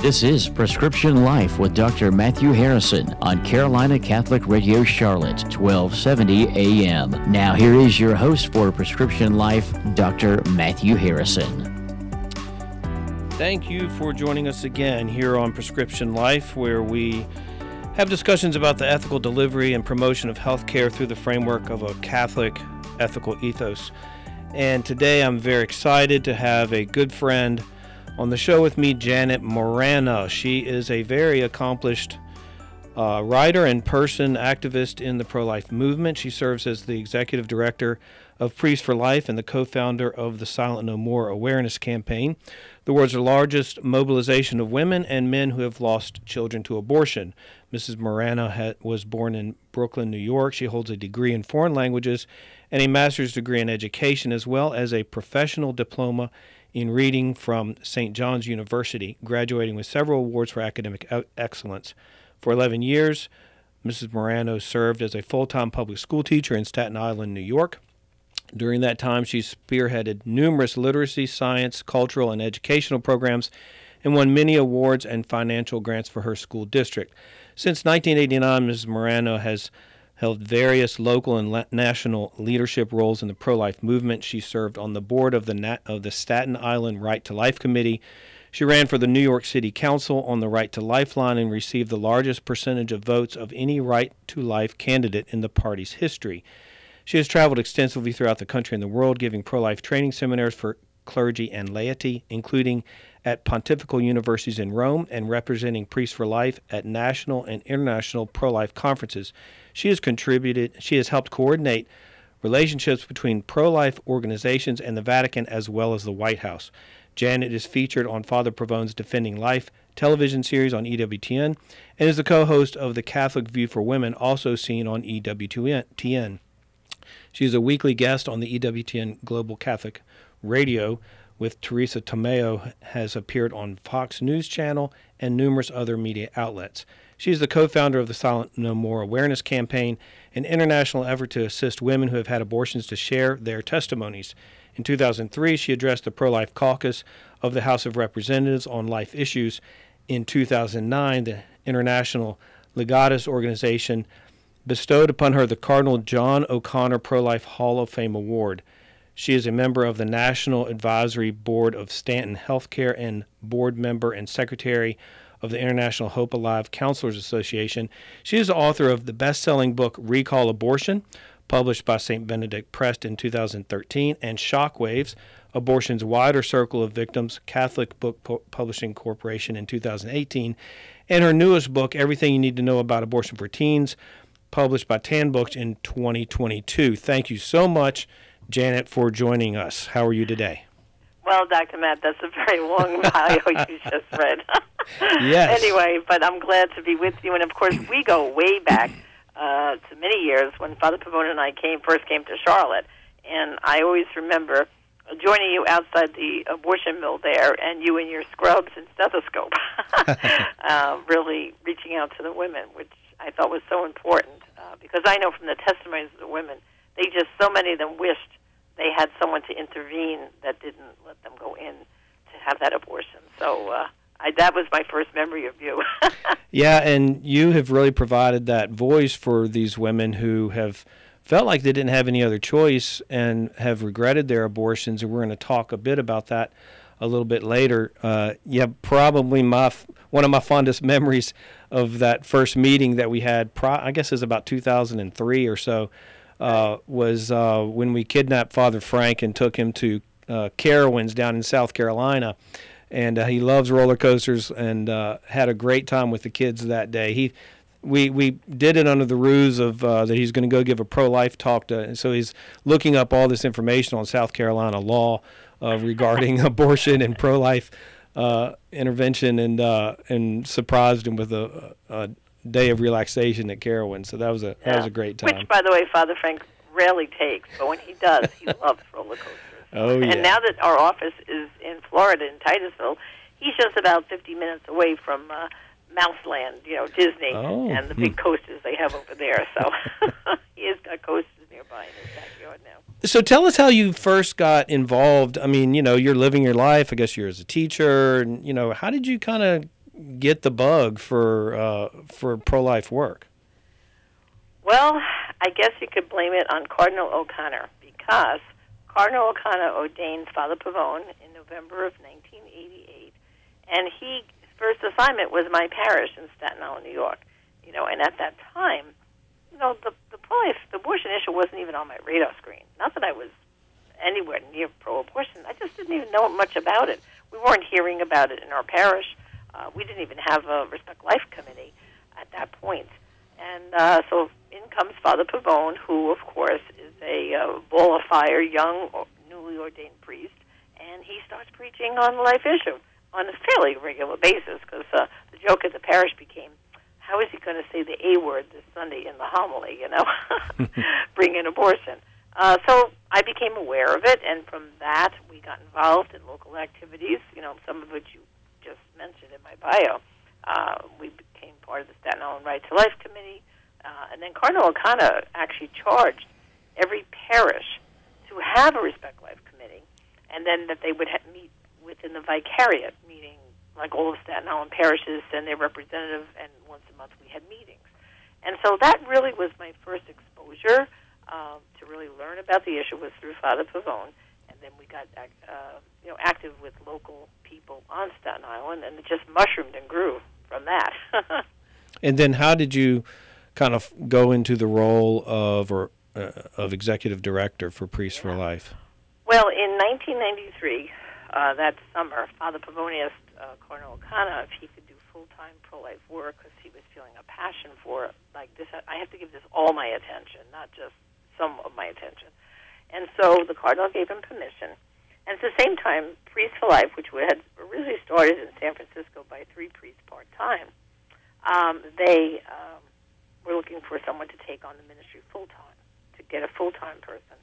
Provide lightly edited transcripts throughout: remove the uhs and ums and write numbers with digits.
This is Prescription Life with Dr. Matthew Harrison on Carolina Catholic Radio Charlotte, 1270 AM. Now here is your host for Prescription Life, Dr. Matthew Harrison. Thank you for joining us again here on Prescription Life, where we have discussions about the ethical delivery and promotion of healthcare through the framework of a Catholic ethical ethos. And today I'm very excited to have a good friend on the show with me, Janet Morana. She is a very accomplished writer and person activist in the pro-life movement. She serves as the executive director of Priests for Life and the co-founder of the Silent No More awareness campaign, the world's largest mobilization of women and men who have lost children to abortion. Mrs. Morana was born in Brooklyn, New York. She holds a degree in foreign languages and a master's degree in education, as well as a professional diploma in reading from St. John's University, graduating with several awards for academic excellence. For 11 years, Mrs. Morano served as a full-time public school teacher in Staten Island, New York. During that time, she spearheaded numerous literacy, science, cultural, and educational programs and won many awards and financial grants for her school district. Since 1989, Mrs. Morano has held various local and national leadership roles in the pro-life movement. She served on the board of the Staten Island Right to Life Committee. She ran for the New York City Council on the Right to Life line and received the largest percentage of votes of any Right to Life candidate in the party's history. She has traveled extensively throughout the country and the world, giving pro-life training seminars for clergy and laity, including at pontifical universities in Rome, and representing Priests for Life at national and international pro-life conferences. She has helped coordinate relationships between pro-life organizations and the Vatican, as well as the White House. Janet is featured on Father Pravone's Defending Life television series on EWTN and is the co-host of The Catholic View for Women, also seen on EWTN. She is a weekly guest on the EWTN Global Catholic Radio with Teresa Tomeo, has appeared on Fox News Channel and numerous other media outlets. She is the co-founder of the Silent No More awareness campaign, an international effort to assist women who have had abortions to share their testimonies. In 2003, she addressed the pro-life caucus of the House of Representatives on life issues. In 2009, the International Legatus Organization bestowed upon her the Cardinal John O'Connor Pro-Life Hall of Fame Award. She is a member of the National Advisory Board of Stanton Healthcare and board member and secretary of the International Hope Alive Counselors Association. She is the author of the best-selling book Recall Abortion, published by St. Benedict Press in 2013, and Shockwaves, Abortion's Wider Circle of Victims, Catholic Book Publishing Corporation in 2018, and her newest book, Everything You Need to Know About Abortion for Teens, published by Tan Books in 2022. Thank you so much, Janet, for joining us. How are you today? Well, Dr. Matt, that's a very long bio you just read. Yes. Anyway, but I'm glad to be with you. And, of course, we go way back to many years when Father Pavone and I first came to Charlotte. And I always remember joining you outside the abortion mill there, and you in your scrubs and stethoscope, really reaching out to the women, which I thought was so important. Because I know from the testimonies of the women, so many of them wished they had someone to intervene that didn't let them go in to have that abortion. So that was my first memory of you. Yeah, and you have really provided that voice for these women who have felt like they didn't have any other choice and have regretted their abortions, and we're going to talk a bit about that a little bit later. Probably one of my fondest memories of that first meeting that we had, I guess it was about 2003 or so, was when we kidnapped Father Frank and took him to Carowinds down in South Carolina. And he loves roller coasters and had a great time with the kids that day. We did it under the ruse of that he's going to go give a pro-life talk. So he's looking up all this information on South Carolina law regarding abortion and pro-life intervention, and surprised him with a day of relaxation at Carowinds. So that was a great time. Which, by the way, Father Frank rarely takes, but when he does, he loves roller coasters. Oh, yeah. And now that our office is in Florida, in Titusville, he's just about 50 minutes away from Mouseland, Disney, and the big coasters they have over there. So he has got coasters nearby in his backyard now. So tell us how you first got involved. I mean, you're living your life. I guess you're as a teacher. And, how did you kind of get the bug for pro-life work? Well, I guess you could blame it on Cardinal O'Connor, because Cardinal O'Connor ordained Father Pavone in November of 1988, and his first assignment was my parish in Staten Island, New York. And at that time, the pro-life, the abortion issue wasn't even on my radar screen. Not that I was anywhere near pro-abortion. I just didn't even know much about it. We weren't hearing about it in our parish. We didn't even have a Respect Life committee at that point. And so in comes Father Pavone, who, of course, is a ball of fire, young, newly ordained priest, and he starts preaching on the life issue on a fairly regular basis, because the joke at the parish became, how is he going to say the A word this Sunday in the homily, bring in abortion. So I became aware of it, and from that we got involved in local activities, some of which you just mentioned in my bio. We became part of the Staten Island Right to Life Committee, and then Cardinal O'Connor actually charged every parish to have a Respect Life Committee, and then that they would meet within the vicariate, meaning like all of Staten Island parishes send their representative, and once a month we had meetings. And so that really was my first exposure to really learn about the issue, was through Father Pavone, and then we got active with local people on Staten Island, and it just mushroomed and grew from that. And then how did you kind of go into the role of executive director for Priests for Life? Well, in 1993, that summer, Father Pavone asked Cardinal O'Connor if he could do full-time pro-life work, because he was feeling a passion for it. Like this, I have to give this all my attention, not just some of my attention. And so the Cardinal gave him permission. And at the same time, Priests for Life, which had originally started in San Francisco by 3 priests part-time, they were looking for someone to take on the ministry full-time, to get a full-time person.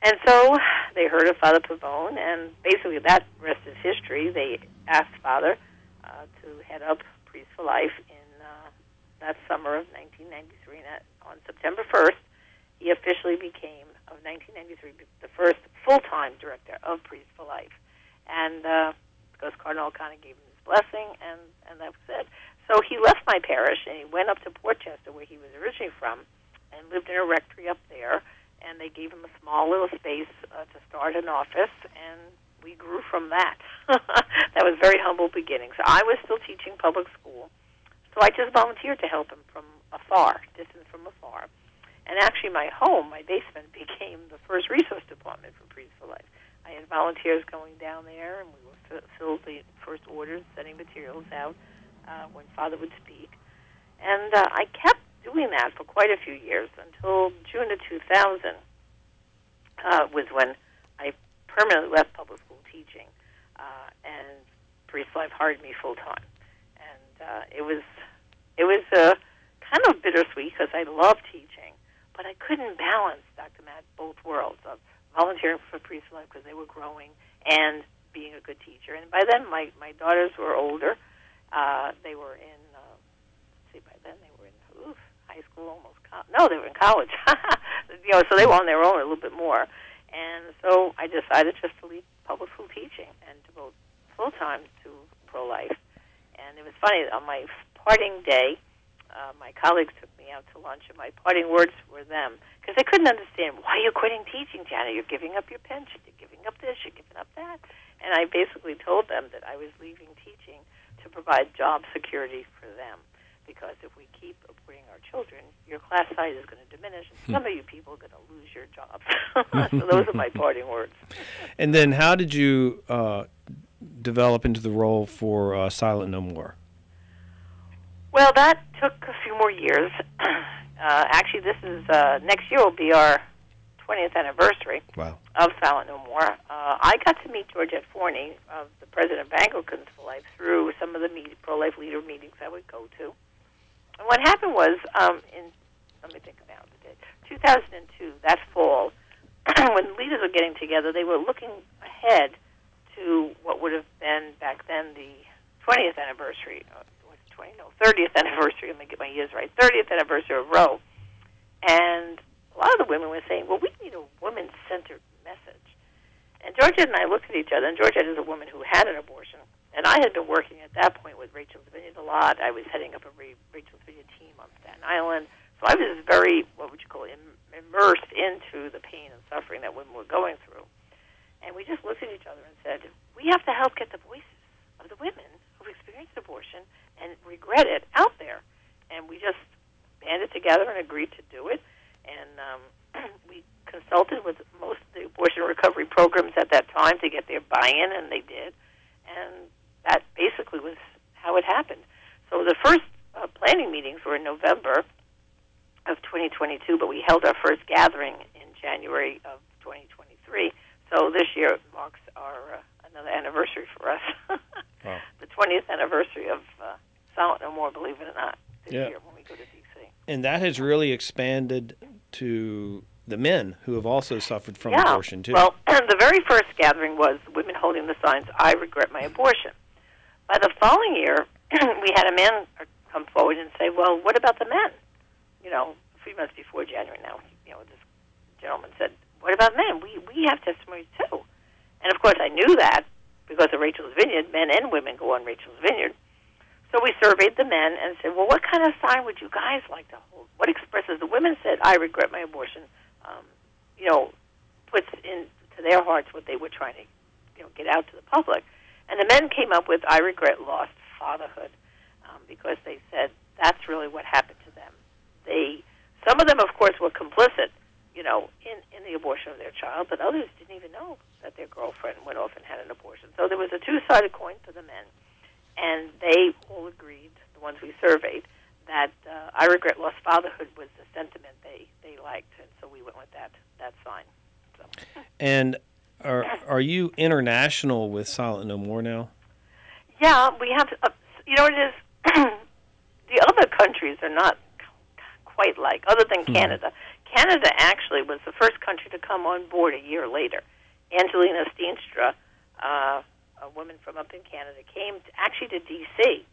And so they heard of Father Pavone, and basically that rest is history. They asked Father to head up Priests for Life in that summer of 1993. And on September 1st, he officially became, of 1993, the first full-time director of Priests for Life. And because Cardinal O'Connor gave him his blessing, and that was it. So he left my parish, and he went up to Portchester, where he was originally from, and lived in a rectory up there. And they gave him a small little space to start an office, and we grew from that. That was very humble beginnings. So I was still teaching public school, so I just volunteered to help him from afar, distant from afar. And actually my home, my basement, became the first resource department for Priests for Life. I had volunteers going down there, and we would fill the first orders, sending materials out when Father would speak. And I kept doing that for quite a few years until June of 2000 was when I permanently left public school teaching, and Priests for Life hired me full time. And it was kind of bittersweet, because I loved teaching, but I couldn't balance, Dr. Matt, both worlds of volunteering for Priests for Life because they were growing and being a good teacher. And by then my daughters were older. They were in by then they were in high school, almost no, they were in college. So they were on their own a little bit more. And so I decided just to leave public school teaching and devote full time to pro-life. And it was funny, on my parting day, my colleagues took me out to lunch, and my parting words were them, because they couldn't understand, why are you quitting teaching, Janet? You're giving up your pension, you're giving up this, you're giving up that. And I basically told them that I was leaving teaching to provide job security for them, because if we keep putting our children, your class size is going to diminish, and some of you people are going to lose your jobs. So those are my parting words. And then how did you develop into the role for Silent No More? Well, that took a few more years. Actually, this is next year will be our 20th anniversary of Silent No More. I got to meet Georgette Forney, the president of Anglicans for Life, through some of the pro-life leader meetings I would go to. And what happened was, let me think about the date, 2002, that fall, when leaders were getting together, they were looking ahead to what would have been back then the 20th anniversary, 30th anniversary, let me get my years right, 30th anniversary of Roe. And a lot of the women were saying, well, we need a woman-centered message. And Georgette and I looked at each other, and Georgette is a woman who had an abortion And I had been working at that point with Rachel's Vineyard a lot. I was heading up a Rachel's Vineyard team on Staten Island. So I was very, what would you call it, immersed into the pain and suffering that women were going through. And we just looked at each other and said, we have to help get the voices of the women who've experienced abortion and regret it out there. And we just banded together and agreed to do it. And we consulted with most of the abortion recovery programs at that time to get their buy-in, and they did. And that basically was how it happened. So the first planning meetings were in November of 2022, but we held our first gathering in January of 2023. So this year marks our another anniversary for us. Wow. The 20th anniversary of Silent No More, believe it or not, this year when we go to D.C. And that has really expanded to the men who have also suffered from abortion, too. Well, the very first gathering was women holding the signs, I regret my abortion. By the following year, we had a man come forward and say, well, what about the men? You know, 3 months before January now, this gentleman said, what about men? We have testimonies, too. And, of course, I knew that because of Rachel's Vineyard. Men and women go on Rachel's Vineyard. So we surveyed the men and said, well, what kind of sign would you guys like to hold? What expresses? The women said, I regret my abortion, puts into their hearts what they were trying to get out to the public. And the men came up with, I regret lost fatherhood, because they said that's really what happened to them. Some of them, of course, were complicit, in the abortion of their child, but others didn't even know that their girlfriend went off and had an abortion. So there was a two-sided coin for the men, and they all agreed, the ones we surveyed, that I regret lost fatherhood was the sentiment they liked, and so we went with that sign. So. And are you international with Silent No More now? Yeah, we have. It is. The other countries are not quite like, other than Canada. Canada actually was the first country to come on board a year later. Angelina Steenstra, a woman from up in Canada, came actually to D.C.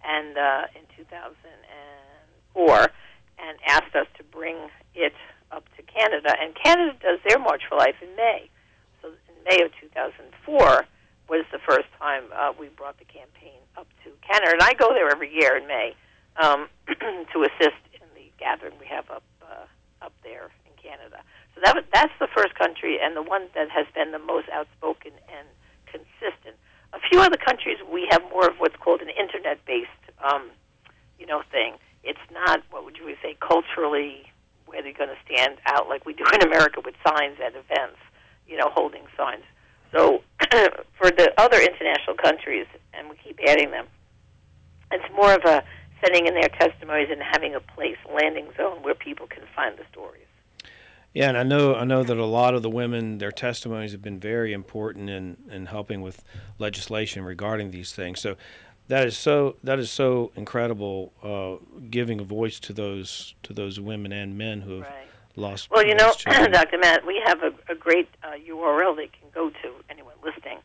and in 2004 and asked us to bring it up to Canada. And Canada does their March for Life in May. So in May of 2004 was the first time we brought the campaign up to Canada. And I go there every year in May to assist in the gathering we have up there in Canada. So that's the first country and the one that has been the most outspoken and consistent. A few other countries, we have more of what's called an internet-based, thing. It's not, what would you say, culturally where they're going to stand out like we do in America with signs at events, holding signs. So for the other international countries, and we keep adding them, it's more of a sending in their testimonies and having a place, landing zone, where people can find the stories. Yeah, and I know that a lot of the women, their testimonies have been very important in helping with legislation regarding these things. So that is so incredible, giving a voice to those women and men who have lost. Well, Dr. Matt, we have a great URL they can go to, anyone listening.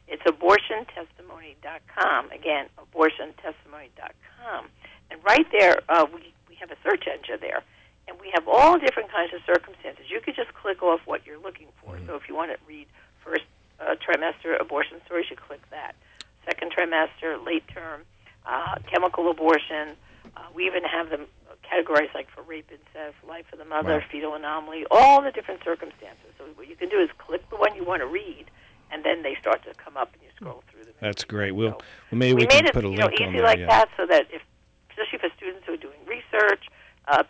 It's abortiontestimony.com. Again, abortiontestimony.com. And right there, we have a search engine there. And we have all different kinds of circumstances. You could just click off what you're looking for. Mm-hmm. So if you want to read first trimester abortion stories, you click that. Second trimester, late term, chemical abortion. We even have them categorized like for rape, incest, life of the mother, fetal anomaly, all the different circumstances. So what you can do is click the one you want to read, and then they start to come up and you scroll through them. That's great. Maybe we can put a link on there. Easy like that, so that especially for students who are doing research,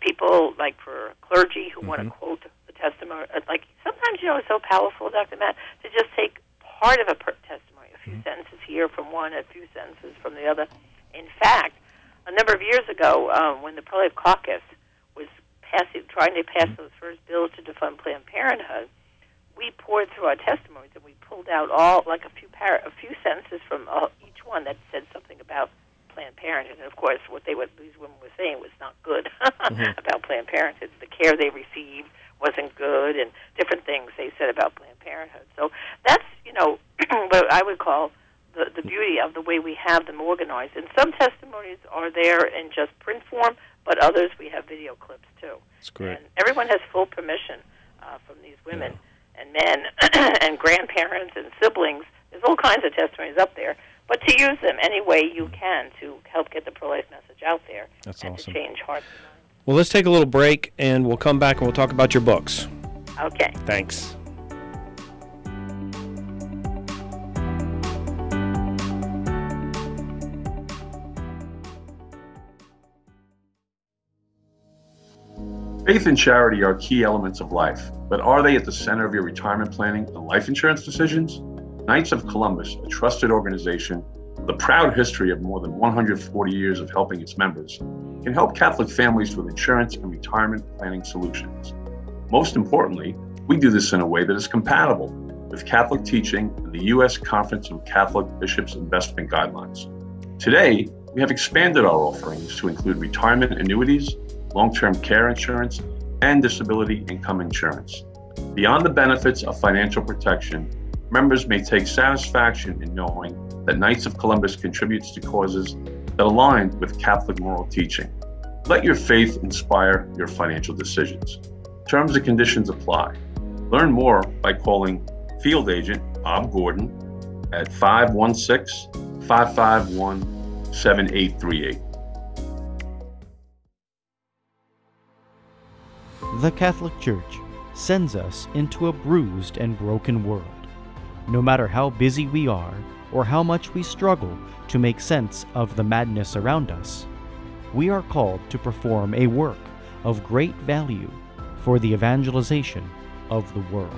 people like for clergy who want to quote the testimony, like sometimes it's so powerful, Dr. Matt, to just take part of a testimony, a few sentences here from one, a few sentences from the other. In fact, a number of years ago, when the pro-life caucus was trying to pass those first bills to defund Planned Parenthood, we poured through our testimonies and we pulled out a few sentences from each one that said something about Planned Parenthood. And of course, what these women were saying was not good about Planned Parenthood. The care they received wasn't good, and different things they said about Planned Parenthood. So that's what I would call the beauty of the way we have them organized. And some testimonies are there in just print form, but others we have video clips too. That's great. And everyone has full permission from these women and men and grandparents and siblings. There's all kinds of testimonies up there. but to use them any way you can to help get the pro-life message out there. That's and awesome. To change hearts and minds. Well, let's take a little break, and we'll come back and we'll talk about your books. Okay. Thanks. Faith and charity are key elements of life, but are they at the center of your retirement planning and life insurance decisions? Knights of Columbus, a trusted organization with a proud history of more than 140 years of helping its members, can help Catholic families with insurance and retirement planning solutions. Most importantly, we do this in a way that is compatible with Catholic teaching and the U.S. Conference of Catholic Bishops' investment guidelines. Today, we have expanded our offerings to include retirement annuities, long-term care insurance, and disability income insurance. Beyond the benefits of financial protection, members may take satisfaction in knowing that Knights of Columbus contributes to causes that align with Catholic moral teaching. Let your faith inspire your financial decisions. Terms and conditions apply. Learn more by calling Field Agent Bob Gordon at 516-551-7838. The Catholic Church sends us into a bruised and broken world. No matter how busy we are or how much we struggle to make sense of the madness around us, we are called to perform a work of great value for the evangelization of the world.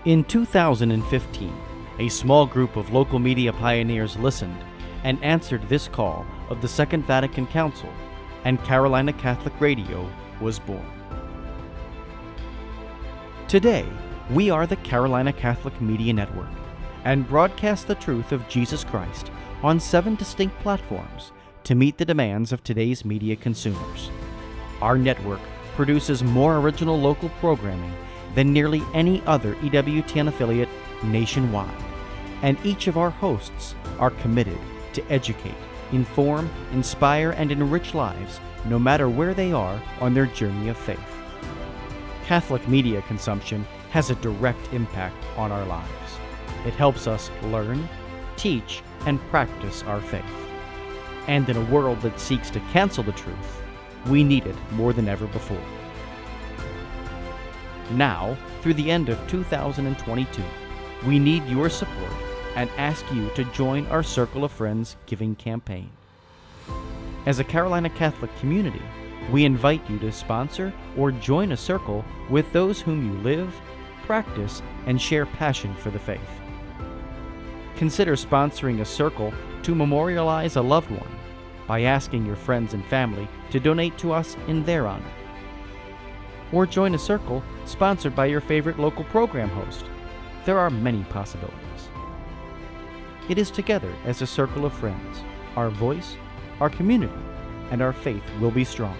In 2015, a small group of local media pioneers listened and answered this call of the Second Vatican Council, and Carolina Catholic Radio was born. Today, we are the Carolina Catholic Media Network and broadcast the truth of Jesus Christ on 7 distinct platforms to meet the demands of today's media consumers. Our network produces more original local programming than nearly any other EWTN affiliate nationwide, and each of our hosts are committed to educate, inform, inspire, and enrich lives no matter where they are on their journey of faith. Catholic media consumption has a direct impact on our lives. It helps us learn, teach, and practice our faith. And in a world that seeks to cancel the truth, we need it more than ever before. Now, through the end of 2022, we need your support and ask you to join our Circle of Friends giving campaign. As a Carolina Catholic community, we invite you to sponsor or join a circle with those whom you live, practice, and share passion for the faith. Consider sponsoring a circle to memorialize a loved one by asking your friends and family to donate to us in their honor. Or join a circle sponsored by your favorite local program host. There are many possibilities. It is together as a circle of friends, our voice, our community, and our faith will be strong,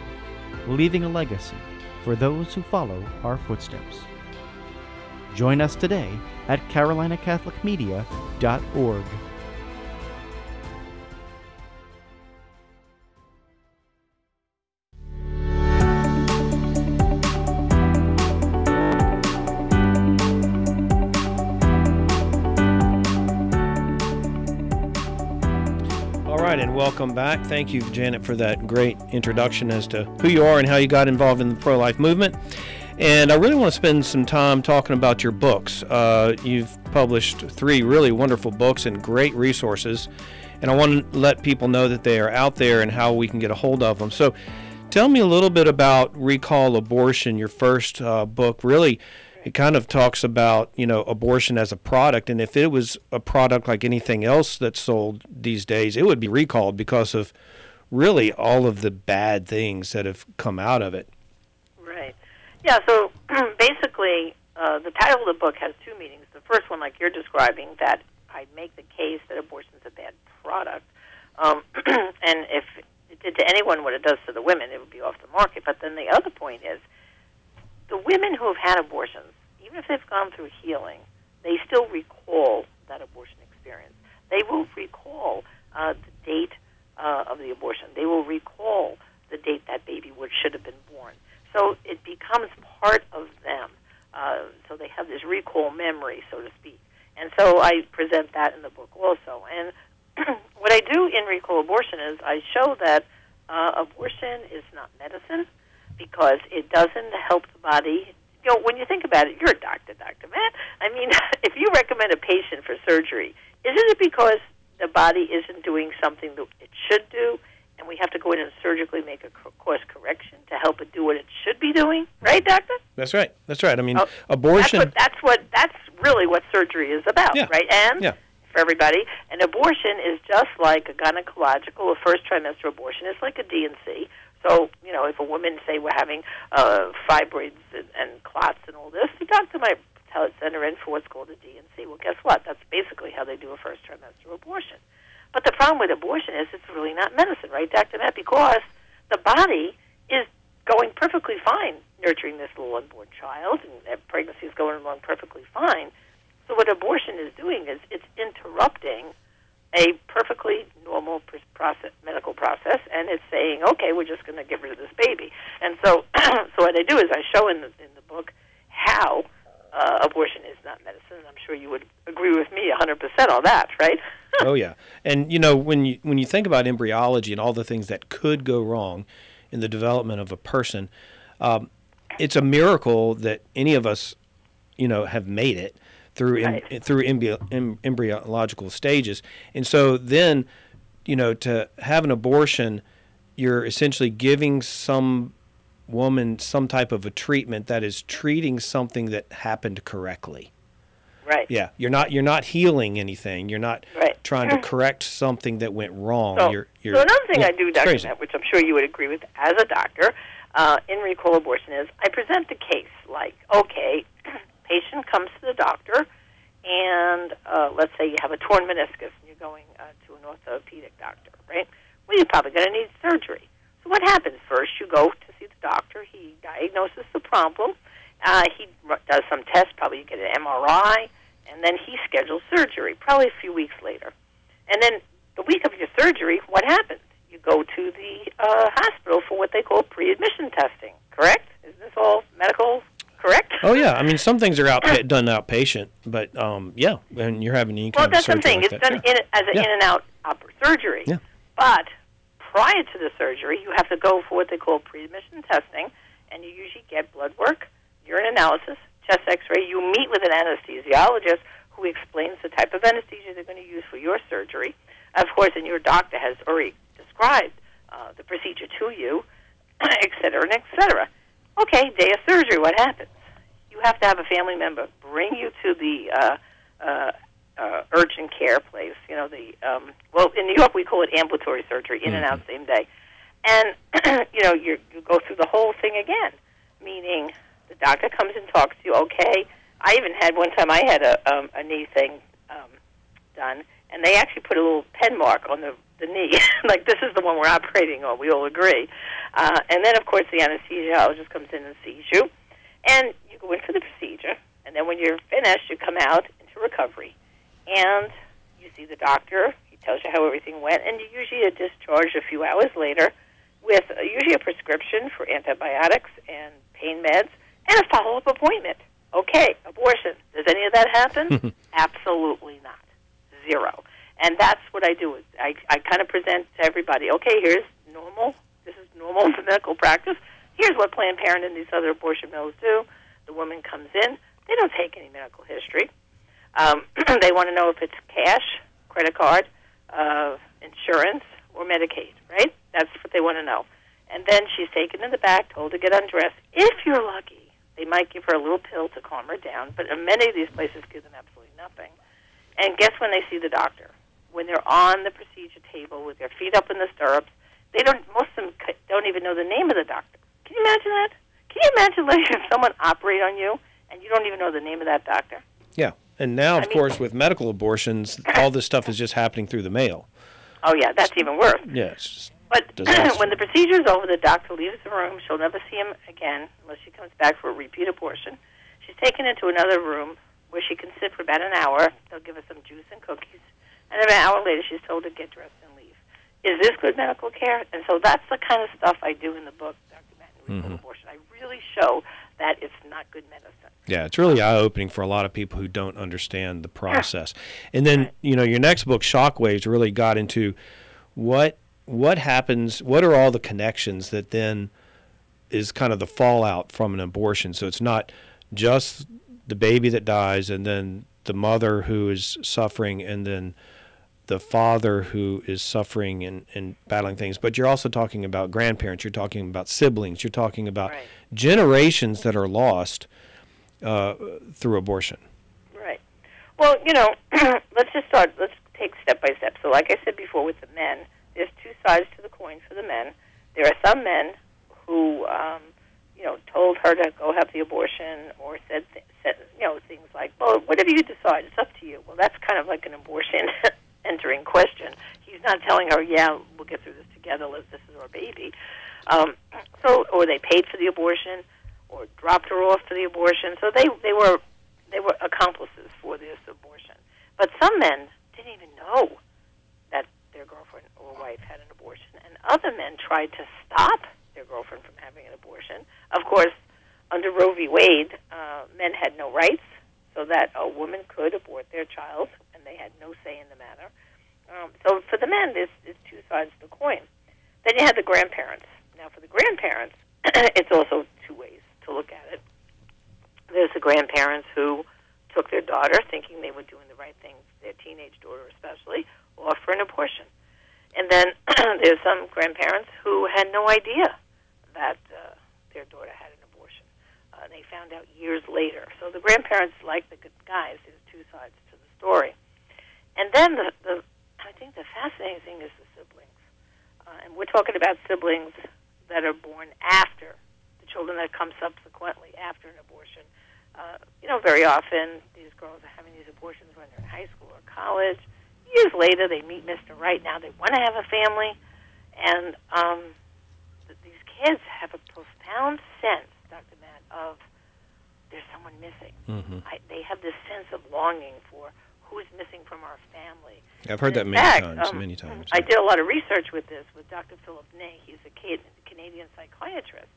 leaving a legacy for those who follow our footsteps. Join us today at carolinacatholicmedia.org. And welcome back. Thank you, Janet, for that great introduction as to who you are and how you got involved in the pro-life movement. And I really want to spend some time talking about your books. You've published 3 really wonderful books and great resources, and I want to let people know that they are out there and how we can get a hold of them. So tell me a little bit about Recall Abortion, your first book. Really, it kind of talks about, abortion as a product, and if it was a product like anything else that's sold these days, it would be recalled because of really all of the bad things that have come out of it. Right. Yeah, so basically, the title of the book has 2 meanings. The first one, like you're describing, that I make the case that abortion is a bad product, and if it did to anyone what it does to the women, it would be off the market. But then the other point is, the women who have had abortions, even if they've gone through healing, they still recall that abortion experience. They will recall the date of the abortion. They will recall the date that baby should have been born. So it becomes part of them. So they have this recall memory, so to speak. And so I present that in the book also. And what I do in Recall Abortion is I show that abortion is not medicine because it doesn't help the body. You know, when you think about it, you're a doctor, Dr. Matt. I mean, if you recommend a patient for surgery, isn't it because the body isn't doing something that it should do, and we have to go in and surgically make a course correction to help it do what it should be doing? Right, doctor? That's right. That's right. I mean, abortion... That's really what surgery is about, right? And for everybody, an abortion is just like a gynecological, a first trimester abortion. It's like a D&C. So, you know, if a woman, say, we're having fibroids and clots and all this, the doctor might send her in for what's called a D&C. Well, guess what? That's basically how they do a first trimester abortion. But the problem with abortion is it's really not medicine, right, Dr. Matt? Because the body is going perfectly fine nurturing this little unborn child, and pregnancy is going along perfectly fine. So what abortion is doing is it's interrupting a perfectly normal medical process, and it's saying, okay, we're just going to get rid of this baby. And so so what I do is I show in the book how abortion is not medicine, and I'm sure you would agree with me 100% on that, right? Oh, yeah. And, you know, when you think about embryology and all the things that could go wrong in the development of a person, it's a miracle that any of us, you know, have made it through embryological stages. And so then, you know, to have an abortion, you're essentially giving some woman some type of a treatment that is treating something that happened correctly. Right. Yeah, you're not healing anything. You're not trying to correct something that went wrong. So another thing I do, Dr. Matt, which I'm sure you would agree with as a doctor, in Recall Abortion is I present the case like, okay, patient comes to the doctor, and let's say you have a torn meniscus, and you're going to an orthopedic doctor, right? Well, you're probably going to need surgery. So what happens? First, you go to see the doctor. He diagnoses the problem. He does some tests. Probably you get an MRI, and then he schedules surgery, probably a few weeks later. And then the week of your surgery, what happens? You go to the hospital for what they call pre-admission testing, correct? Is this all medical correct? Oh, yeah. I mean, some things are done outpatient, but, yeah, and you're having any kind of surgery. Well, that's something. Like it's done as an in-and-out surgery. Yeah. But prior to the surgery, you have to go for what they call pre-admission testing, and you usually get blood work, urine analysis, chest x-ray. You meet with an anesthesiologist who explains the type of anesthesia they're going to use for your surgery. Of course, and your doctor has already described the procedure to you, et cetera, and et cetera. Okay, day of surgery, what happens? You have to have a family member bring you to the urgent care place. You know, well, in New York we call it ambulatory surgery, in and out same day. And, you know, you go through the whole thing again, meaning the doctor comes and talks to you, okay. I even had one time I had a knee thing done, and they actually put a little pen mark on the knee, like this is the one we're operating on, we all agree. And then, of course, the anesthesiologist comes in and sees you, and you go in for the procedure, and then when you're finished, you come out into recovery, and you see the doctor, he tells you how everything went, and you usually are discharged a few hours later with usually a prescription for antibiotics and pain meds, and a follow-up appointment. Okay, abortion. Does any of that happen? Absolutely not. Zero. And that's what I do. I kind of present to everybody, okay, here's normal. This is normal medical practice. Here's what Planned Parenthood and these other abortion mills do. The woman comes in. They don't take any medical history. They want to know if it's cash, credit card, insurance, or Medicaid, right? That's what they want to know. And then she's taken in the back, told to get undressed. If you're lucky, they might give her a little pill to calm her down, but many of these places give them absolutely nothing. And guess when they see the doctor? When they're on the procedure table with their feet up in the stirrups, most of them don't even know the name of the doctor. Can you imagine that? Can you imagine letting someone operate on you and you don't even know the name of that doctor? Yeah, and now, of course, with medical abortions, all this stuff is just happening through the mail. Oh, yeah, that's even worse. Yeah, it's just But when the procedure is over, the doctor leaves the room. She'll never see him again unless she comes back for a repeat abortion. She's taken into another room where she can sit for about an hour. They'll give her some juice and cookies. And about an hour later, she's told to get dressed and leave. Is this good medical care? And so that's the kind of stuff I do in the book, Dr. Matt, Recall Abortion. I really show that it's not good medicine. Yeah, it's really eye-opening for a lot of people who don't understand the process. And then, your next book, Shockwaves, really got into what happens, what are all the connections that then is kind of the fallout from an abortion. So it's not just the baby that dies and then the mother who is suffering and then the father who is suffering and battling things, but you're also talking about grandparents, you're talking about siblings, you're talking about generations that are lost through abortion. Right. Well, let's take step by step. So like I said before with the men, there's two sides to the coin for the men. There are some men who, told her to go have the abortion or said things like, well, whatever you decide, it's up to you. Well, that's kind of like an abortion entering question. He's not telling her, yeah, we'll get through this together, this is our baby. Or they paid for the abortion or dropped her off for the abortion. So they were accomplices for this abortion. But some men didn't even know that their girlfriend or wife had an abortion, and other men tried to stop their girlfriend from having an abortion. Of course, under Roe v. Wade, men had no rights, so that a woman could abort their child, and they had no say in the matter. So for the men, there's two sides to the coin. Then you have the grandparents. Now, for the grandparents, it's also two ways to look at it. There's the grandparents who took their daughter, thinking they were doing the right thing, their teenage daughter especially, off for an abortion. And then there's some grandparents who had no idea that their daughter had an abortion. They found out years later. So the grandparents, like the good guys, there's two sides to the story. And then I think the fascinating thing is the siblings. And we're talking about siblings that are born after, the children that come subsequently after an abortion. Very often these girls are having these abortions when they're in high school or college. Years later, they meet Mr. Right. Now they want to have a family. And these kids have a profound sense, Dr. Matt, of there's someone missing. Mm-hmm. They have this sense of longing for who's missing from our family. I've heard that many times. I did a lot of research with this with Dr. Philip Ney. He's a Canadian psychiatrist.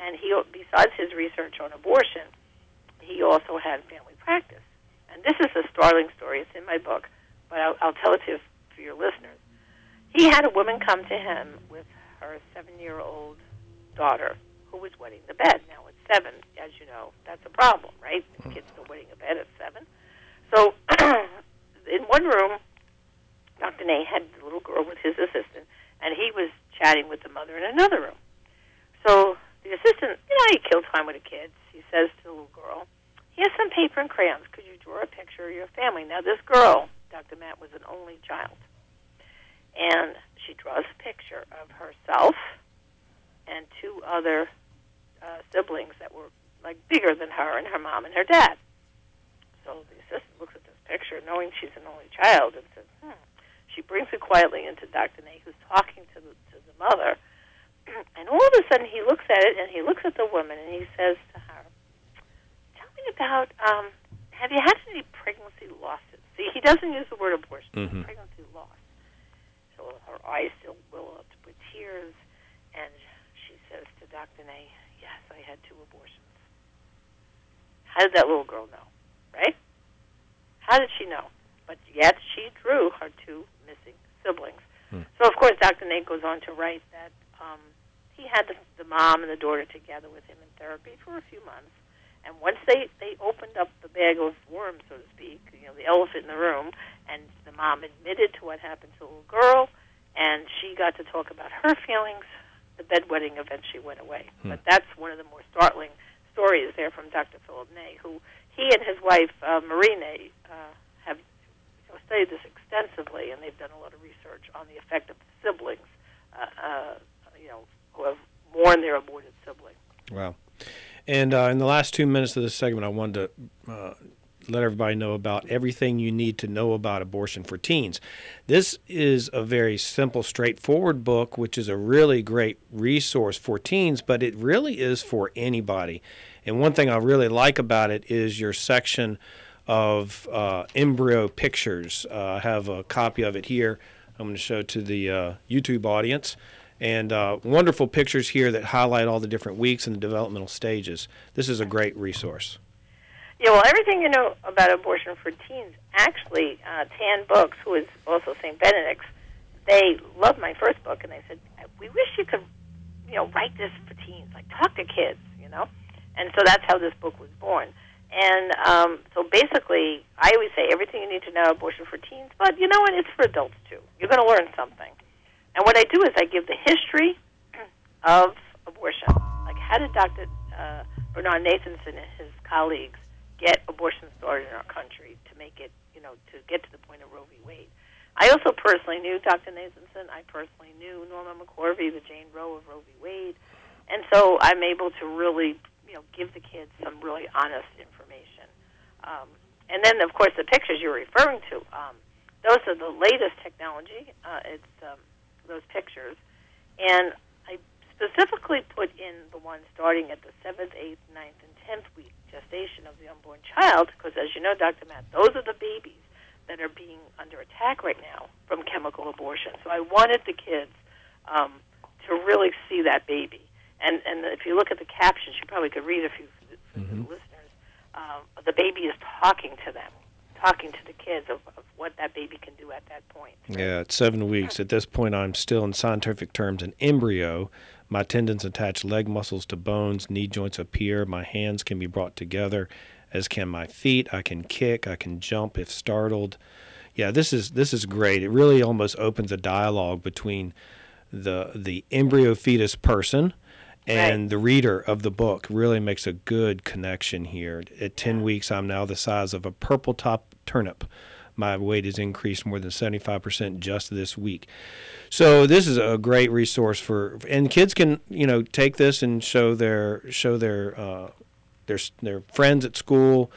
And he, besides his research on abortion, he also had family practice. And this is a startling story. It's in my book, but I'll tell it for your listeners. He had a woman come to him with her 7-year-old daughter who was wetting the bed. Now, at 7, as you know, that's a problem, right? The kid's still wetting a bed at 7. So in one room, Dr. Ney had the little girl with his assistant, and he was chatting with the mother in another room. So the assistant, he kills time with the kids. He says to the little girl, here's some paper and crayons. Could you draw a picture of your family? Now, this girl, Dr. Matt, was an only child. And she draws a picture of herself and 2 other siblings that were, bigger than her, and her mom and her dad. So the assistant looks at this picture, knowing she's an only child, and says, She brings it quietly into Dr. Ney, who's talking to the mother. And all of a sudden, he looks at it, and he looks at the woman, and he says to her, tell me about, have you had any pregnancy losses? See, he doesn't use the word abortion, pregnancy loss. So her eyes still well up with tears, and she says to Dr. Ney, yes, I had 2 abortions. How did that little girl know, right? How did she know? But yet she drew her 2 missing siblings. So, of course, Dr. Ney goes on to write that he had the mom and the daughter together with him in therapy for a few months. And once they opened up the bag of worms, so to speak, the elephant in the room, and the mom admitted to what happened to the little girl, and she got to talk about her feelings, the bedwetting eventually went away. But that's one of the more startling stories there from Dr. Philip Ney, who he and his wife, Marie Ney, have studied this extensively, and they've done a lot of research on the effect of siblings, who have mourned their aborted sibling. Wow. And in the last 2 minutes of this segment, I wanted to let everybody know about everything you need to know about abortion for teens. This is a very simple, straightforward book, which is a really great resource for teens, but it really is for anybody. And one thing I really like about it is your section of embryo pictures. I have a copy of it here. I'm going to show to the YouTube audience. And wonderful pictures here that highlight all the different weeks and the developmental stages. This is a great resource. Yeah, well, everything you know about abortion for teens, actually, Tan Books, who is also St. Benedict's, they loved my first book, and they said, we wish you could, write this for teens, like talk to kids, And so that's how this book was born. And so basically, I always say everything you need to know about abortion for teens, but you know what? It's for adults, too. You're going to learn something. And what I do is I give the history of abortion. Like, how did Dr. Bernard Nathanson and his colleagues get abortion started in our country to make it, to get to the point of Roe v. Wade? I also personally knew Dr. Nathanson. I personally knew Norma McCorvey, the Jane Roe of Roe v. Wade. And so I'm able to really, give the kids some really honest information. And then, of course, the pictures you're referring to, those are the latest technology. It's those pictures. And I specifically put in the one starting at the 7th, 8th, 9th, and 10th week gestation of the unborn child, because as you know, Dr. Matt, those are the babies that are being under attack right now from chemical abortion. So I wanted the kids to really see that baby. And if you look at the captions, you probably could read a few for the listeners. The baby is talking to them, talking to the kids of what that baby can do at that point. Yeah, at 7 weeks. At this point, I'm still, in scientific terms, an embryo. My tendons attach leg muscles to bones, knee joints appear, my hands can be brought together, as can my feet. I can kick, I can jump if startled. Yeah, this is great. It really almost opens a dialogue between the embryo fetus person and the reader of the book. Really makes a good connection here. At 10 weeks, I'm now the size of a purple top turnip. My weight has increased more than 75% just this week. So this is a great resource and kids can, take this and show their friends at school,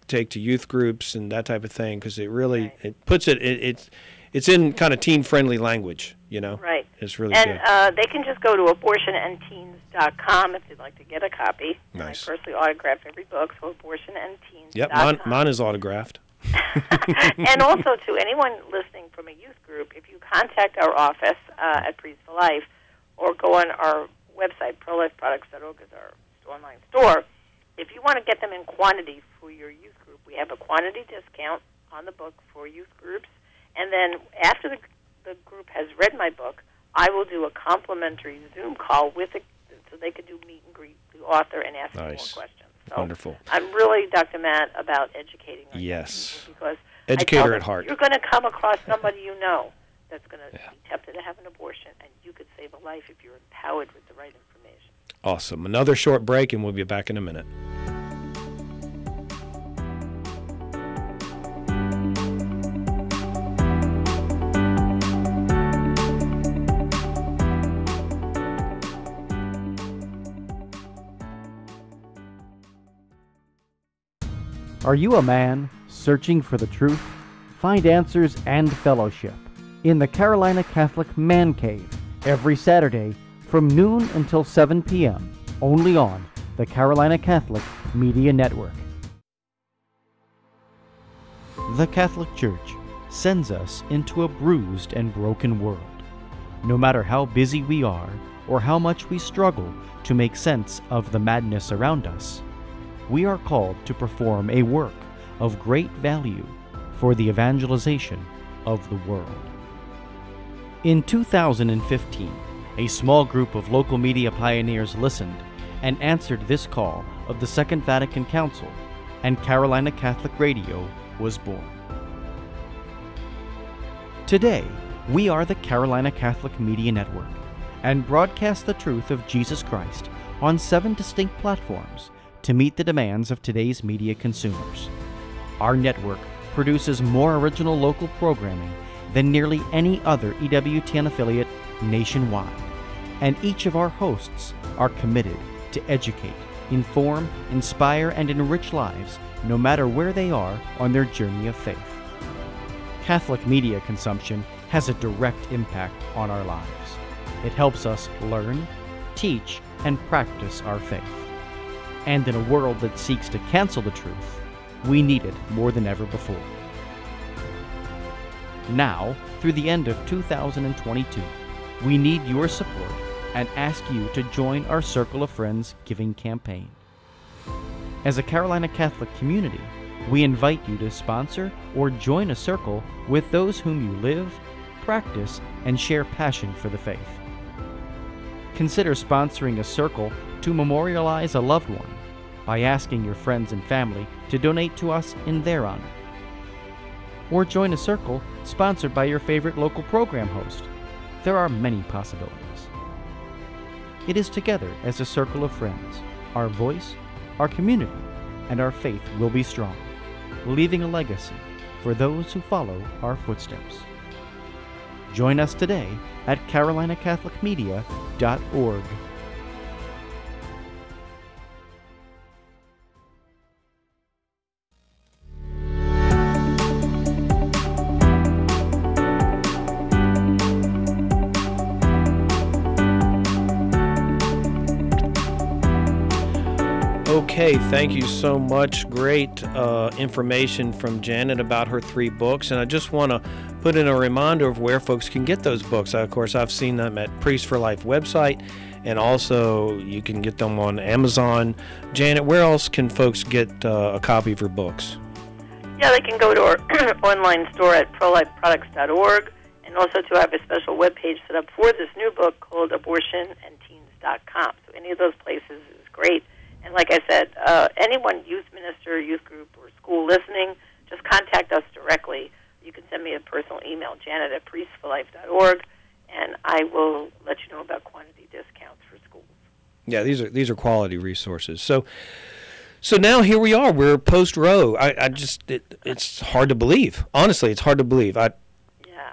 take to youth groups and that type of thing, because it really it puts it's in kind of teen-friendly language, Right. It's really good. And they can just go to abortionandteens.com if they'd like to get a copy. Nice. I personally autograph every book, so abortionandteens.com. Yep, mine is autographed. And also, to anyone listening from a youth group, if you contact our office at Priest for Life or go on our website, prolifeproducts.org is our online store, if you want to get them in quantity for your youth group, we have a quantity discount on the book for youth groups. And then after the group has read my book, I will do a complimentary Zoom call with it so they could do meet and greet the author and ask me more questions. So wonderful. I'm really, Dr. Matt, about educating our yes. people, because educator at heart. You're going to come across somebody that's going to be tempted to have an abortion, and you could save a life if you're empowered with the right information. Awesome. Another short break, and we'll be back in a minute. Are you a man searching for the truth? Find answers and fellowship in the Carolina Catholic Man Cave every Saturday from noon until 7 p.m. only on the Carolina Catholic Media Network. The Catholic Church sends us into a bruised and broken world. No matter how busy we are or how much we struggle to make sense of the madness around us, we are called to perform a work of great value for the evangelization of the world. In 2015, a small group of local media pioneers listened and answered this call of the Second Vatican Council, and Carolina Catholic Radio was born. Today, we are the Carolina Catholic Media Network and broadcast the truth of Jesus Christ on 7 distinct platforms to meet the demands of today's media consumers. Our network produces more original local programming than nearly any other EWTN affiliate nationwide, and each of our hosts are committed to educate, inform, inspire, and enrich lives no matter where they are on their journey of faith. Catholic media consumption has a direct impact on our lives. It helps us learn, teach, and practice our faith. And in a world that seeks to cancel the truth, we need it more than ever before. now through the end of 2022. We need your support and ask you to join our Circle of Friends giving campaign. As a Carolina Catholic community, we invite you to sponsor or join a circle with those whom you live, practice, and share passion for the faith. Consider sponsoring a circle to memorialize a loved one by asking your friends and family to donate to us in their honor. Or join a circle sponsored by your favorite local program host. There are many possibilities. It is together as a circle of friends, our voice, our community, and our faith will be strong, leaving a legacy for those who follow our footsteps. Join us today at carolinacatholicmedia.org. Okay, thank you so much. Great information from Janet about her 3 books. And I just want to put in a reminder of where folks can get those books. Of course, I've seen them at Priest for Life website, and also you can get them on Amazon. Janet, where else can folks get a copy of your books? Yeah, they can go to our online store at prolifeproducts.org, and also to have a special webpage set up for this new book called abortionandteens.com. So any of those places is great. And like I said, anyone, youth minister, youth group, or school listening, just contact us directly. You can send me a personal email, janet@priestforlife.org, and I will let you know about quantity discounts for schools. Yeah, these are quality resources. So now here we are. We're post-Roe. It's hard to believe. Honestly, it's hard to believe. I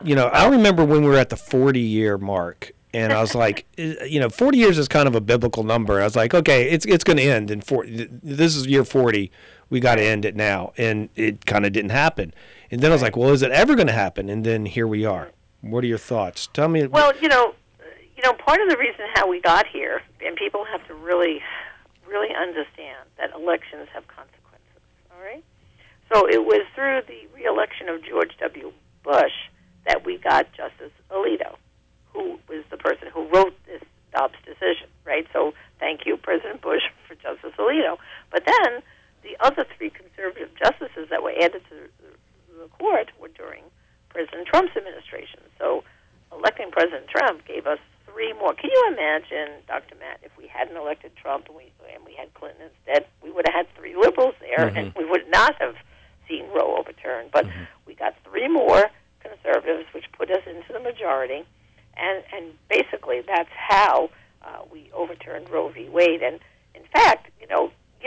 remember when we were at the 40-year mark. And I was like, 40 years is kind of a biblical number. I was like, okay, it's going to end in 40. This is year 40. We got to end it now. And it kind of didn't happen. And then I was like, well, is it ever going to happen? And then here we are. What are your thoughts? Tell me. Well, part of the reason how we got here, and people have to really, really understand that elections have consequences, all right? So it was through the re-election of George W. Bush that we got Justice Alito, who was the person who wrote this Dobbs decision, right? So thank you, President Bush, for Justice Alito. But then the other 3 conservative justices that were added to the court were during President Trump's administration. So electing President Trump gave us 3 more. Can you imagine, Dr. Matt, if we hadn't elected Trump and we had Clinton instead, we would have had 3 liberals there, and we would not have seen Roe overturned. But we got 3 more conservatives, which put us into the majority. And basically, that's how we overturned Roe v. Wade. And in fact, you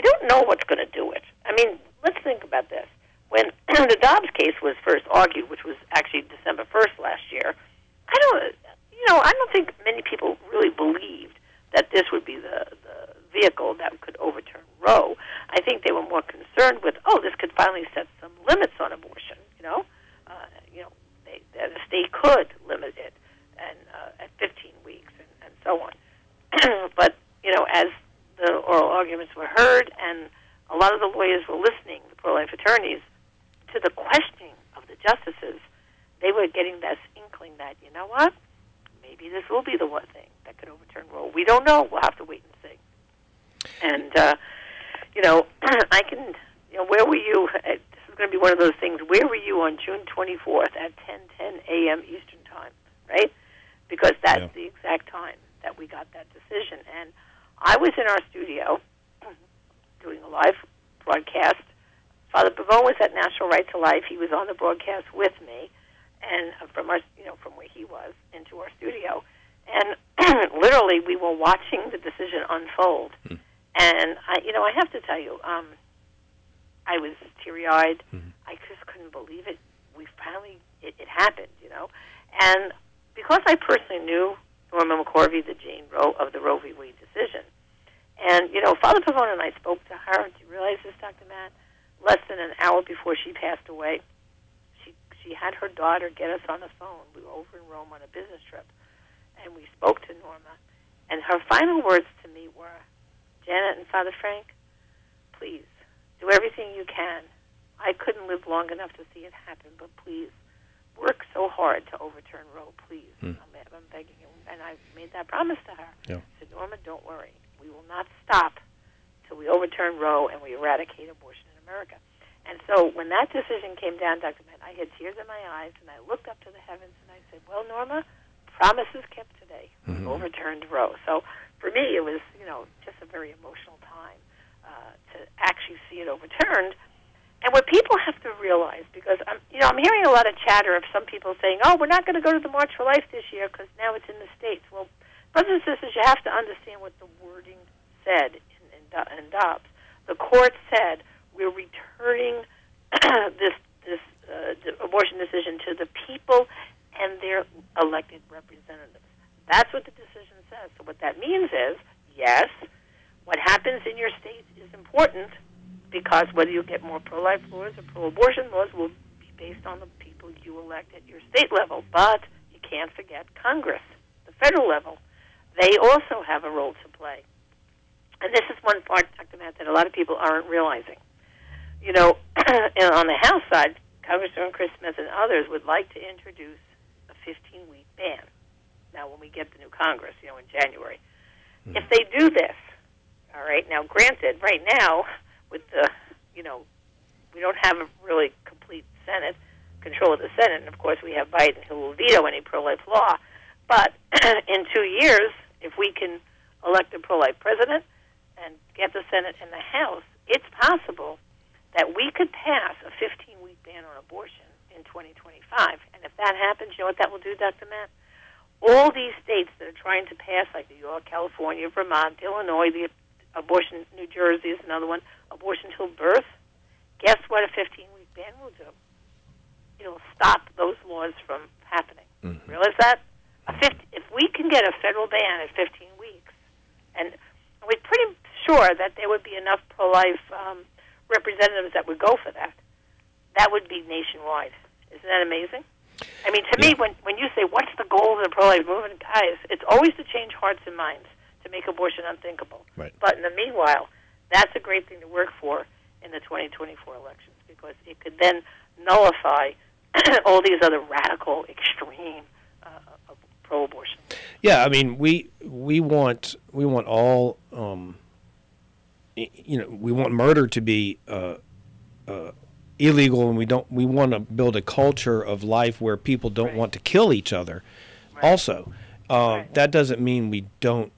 don't know what's going to do it. I mean, let's think about this. When the Dobbs case was first argued, which was actually December 1st last year, I don't think many people really believed that this would be the vehicle that could overturn Roe. I think they were more concerned with, this could finally set some limits on abortion. That a state could limit it. And at 15 weeks and so on. But, as the oral arguments were heard and a lot of the lawyers were listening, the pro-life attorneys, to the questioning of the justices, they were getting this inkling that, you know what, maybe this will be the one thing that could overturn Roe. We don't know. We'll have to wait and see. And, where were you? This is going to be one of those things. Where were you on June 24th at 10:10 a.m. Eastern Time, right? Because that's the exact time that we got that decision. And I was in our studio doing a live broadcast. Father Pavone was at National Right to Life. He was on the broadcast with me, and from where he was into our studio. And literally, we were watching the decision unfold. And I have to tell you, I was teary-eyed. I just couldn't believe it. We finally, it happened, And because I personally knew Norma McCorvey, the Jane Roe of the Roe v. Wade decision, and, Father Pavone and I spoke to her. Do you realize this, Dr. Matt? Less than an hour before she passed away, she had her daughter get us on the phone. We were over in Rome on a business trip, and we spoke to Norma. And her final words to me were, Janet and Father Frank, please, do everything you can. I couldn't live long enough to see it happen, but please, work so hard to overturn Roe, please. I'm begging you. And I made that promise to her. Yeah. I said, Norma, don't worry. We will not stop till we overturn Roe and we eradicate abortion in America. And so when that decision came down, Dr. Matt, I had tears in my eyes, and I looked up to the heavens, and I said, well, Norma, promises kept today. Mm-hmm. Overturned Roe. So for me, it was, just a very emotional time to actually see it overturned. And what people have to realize, because I'm hearing a lot of chatter of some people saying, oh, we're not going to go to the March for Life this year because now it's in the States. Well, brothers and sisters, you have to understand what the wording said in Dobbs. The court said we're returning this abortion decision to the people and their elected representatives. That's what the decision says. So what that means is, yes, what happens in your state is important, because whether you get more pro-life laws or pro-abortion laws will be based on the people you elect at your state level. But you can't forget Congress, the federal level. They also have a role to play. And this is one part, Dr. Matt, that a lot of people aren't realizing. On the House side, Congressman Chris Smith and others would like to introduce a 15-week ban. Now, when we get the new Congress, in January. Mm-hmm. If they do this, all right, now granted, right now, with the, we don't have a really complete Senate, control of the Senate, and of course we have Biden who will veto any pro-life law. But in 2 years, if we can elect a pro-life president and get the Senate and the House, it's possible that we could pass a 15-week ban on abortion in 2025. And if that happens, you know what that will do, Dr. Matt? All these states that are trying to pass, like New York, California, Vermont, Illinois, the abortion, New Jersey is another one, abortion till birth, guess what a 15-week ban will do? It'll stop those laws from happening. Mm-hmm. Realize that? If we can get a federal ban at 15 weeks, and we're pretty sure that there would be enough pro-life representatives that would go for that, that would be nationwide. Isn't that amazing? I mean, to me, when you say, what's the goal of the pro-life movement, guys, it's always to change hearts and minds, to make abortion unthinkable. Right. But in the meanwhile, that's a great thing to work for in the 2024 elections, because it could then nullify all these other radical, extreme pro-abortion. Yeah, I mean, we want all we want murder to be illegal, and we want to build a culture of life where people don't want to kill each other. Right. Also, that doesn't mean we don't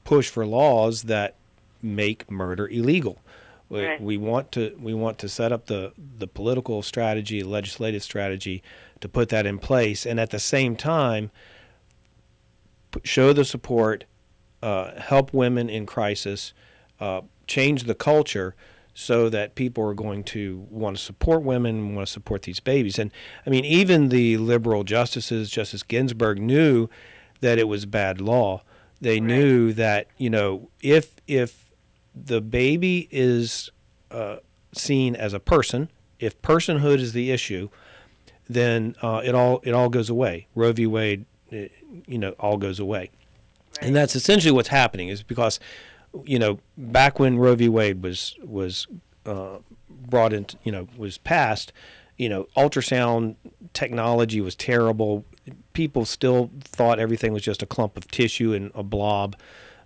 push for laws that make murder illegal. Right. We want to set up the political strategy, legislative strategy to put that in place, and at the same time show the support, help women in crisis, change the culture so that people are going to want to support women and want to support these babies. And I mean, even the liberal justices, Justice Ginsburg, knew that it was bad law. They knew that, if the baby is seen as a person, if personhood is the issue, then it all goes away. Roe v. Wade, all goes away. Right. And that's essentially what's happening, is because, back when Roe v. Wade was brought into, was passed, ultrasound technology was terrible. People still thought everything was just a clump of tissue and a blob.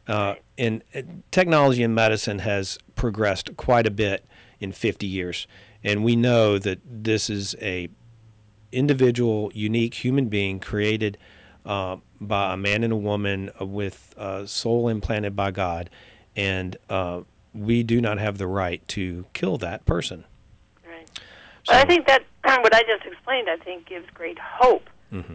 And technology in medicine has progressed quite a bit in 50 years. And we know that this is a individual, unique human being created by a man and a woman with a soul implanted by God. And we do not have the right to kill that person. Right. So, but I think that what I just explained, I think, gives great hope, mm-hmm.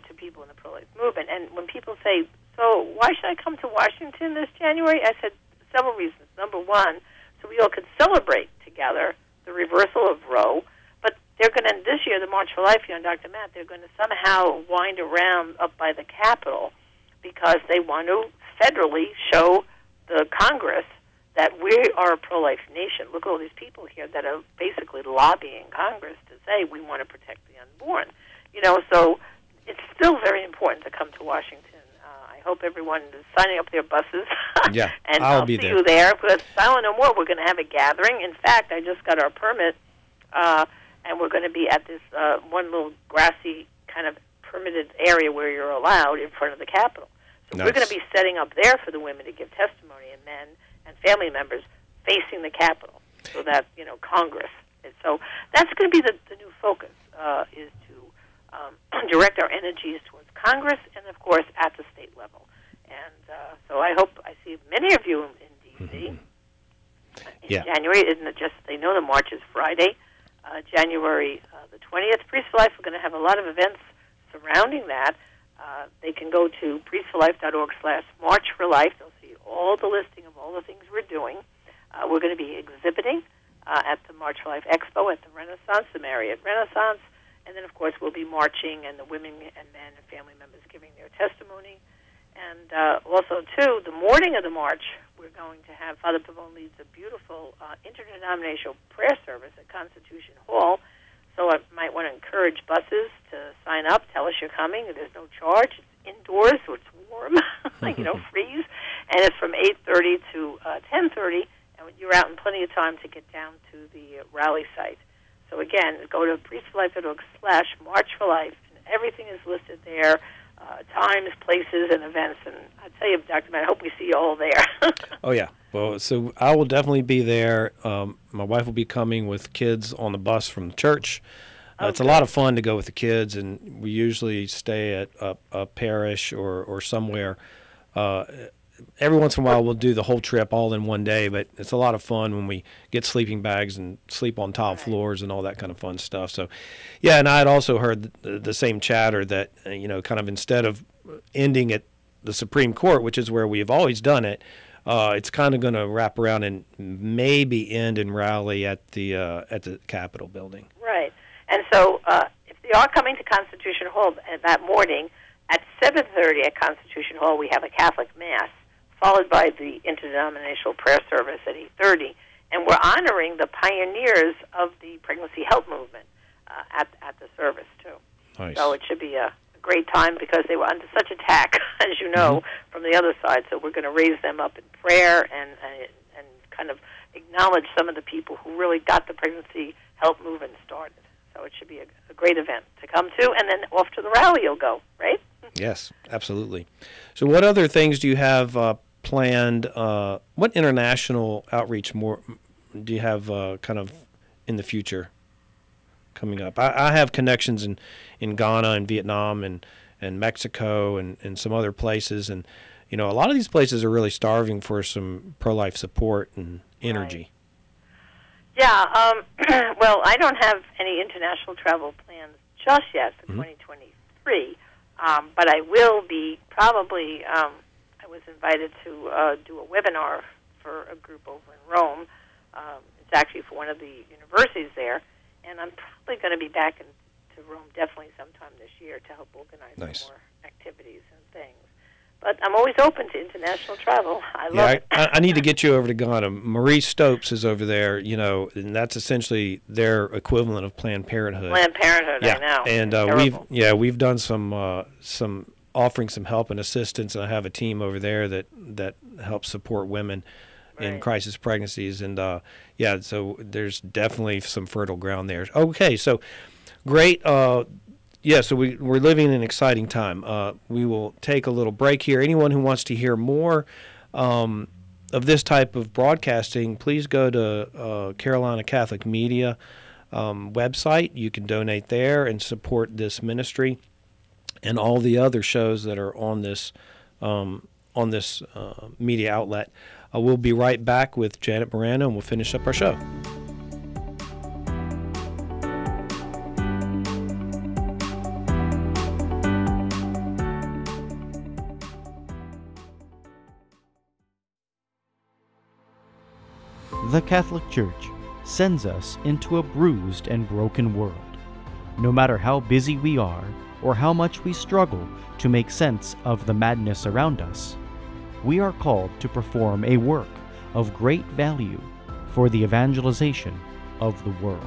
To people in the pro-life movement. And when people say, so why should I come to Washington this January? I said several reasons. Number one, so we all could celebrate together the reversal of Roe. But they're going to, this year, the March for Life here on Dr. Matt, they're going to somehow wind around up by the Capitol because they want to federally show the Congress that we are a pro-life nation. Look at all these people here that are basically lobbying Congress to say we want to protect the unborn. So it's still very important to come to Washington. I hope everyone is signing up their buses. Yeah, and I'll be see there. You there. Because I don't know more. We're going to have a gathering. In fact, I just got our permit, and we're going to be at this one little grassy kind of permitted area where you're allowed in front of the Capitol. So Nice. we're going to be setting up there for the women to give testimony, and men and family members facing the Capitol, so that, Congress. And so that's going to be the new focus, is to direct our energies towards Congress and, of course, at the state level. And so I hope I see many of you in D.C. in January. Isn't it just, they know the march is Friday, January the 20th. Priest for Life, we're going to have a lot of events surrounding that. They can go to priestforlife.org/March for Life. They'll see all the listing of all the things we're doing. We're going to be exhibiting at the March for Life Expo at the Renaissance, the Marriott Renaissance. And then, of course, we'll be marching, and the women and men and family members giving their testimony. And also, too, the morning of the march, we're going to have Father Pavone leads a beautiful interdenominational prayer service at Constitution Hall. So I might want to encourage buses to sign up, tell us you're coming. There's no charge. It's indoors, so it's warm, freeze. And it's from 8:30 to 10:30, and you're out in plenty of time to get down to the rally site. So again, go to priestforlife.org/March for Life, and everything is listed there, times, places, and events. And I tell you, Dr. Matt, I hope we see you all there. Oh, yeah. Well, so I will definitely be there. My wife will be coming with kids on the bus from the church. It's a lot of fun to go with the kids, and we usually stay at a parish or somewhere. Every once in a while, we'll do the whole trip all in one day, but it's a lot of fun when we get sleeping bags and sleep on tile floors and all that kind of fun stuff. So, yeah, and I had also heard the same chatter that, kind of instead of ending at the Supreme Court, which is where we've always done it, it's kind of going to wrap around and maybe end and rally at the Capitol building. Right. And so if they are coming to Constitution Hall that morning, at 7:30 at Constitution Hall, we have a Catholic Mass, followed by the interdenominational prayer service at 8:30, and we're honoring the pioneers of the pregnancy help movement at the service, too. Nice. So it should be a great time because they were under such attack, as you know, from the other side. So we're going to raise them up in prayer and kind of acknowledge some of the people who really got the pregnancy help movement started. So it should be a great event to come to, and then off to the rally you'll go, right? Yes, absolutely. So what other things do you have planned? What international outreach more do you have kind of in the future coming up? I have connections in Ghana and Vietnam and Mexico and some other places. And, a lot of these places are really starving for some pro-life support and energy. Right. Yeah, well, I don't have any international travel plans just yet for 2023, but I will be probably, I was invited to do a webinar for a group over in Rome. It's actually for one of the universities there, and I'm probably going to be back to Rome definitely sometime this year to help organize some more activities and things. But I'm always open to international travel. I love it. I need to get you over to Ghana. Marie Stopes is over there, and that's essentially their equivalent of Planned Parenthood. Planned Parenthood, I know. And we've done some offering some help and assistance, and I have a team over there that helps support women in crisis pregnancies, and so there's definitely some fertile ground there. Okay, so great. So we're living in an exciting time. We will take a little break here. Anyone who wants to hear more of this type of broadcasting, please go to Carolina Catholic Media website. You can donate there and support this ministry and all the other shows that are on this media outlet. We'll be right back with Janet Morana, and we'll finish up our show. The Catholic Church sends us into a bruised and broken world. No matter how busy we are or how much we struggle to make sense of the madness around us, we are called to perform a work of great value for the evangelization of the world.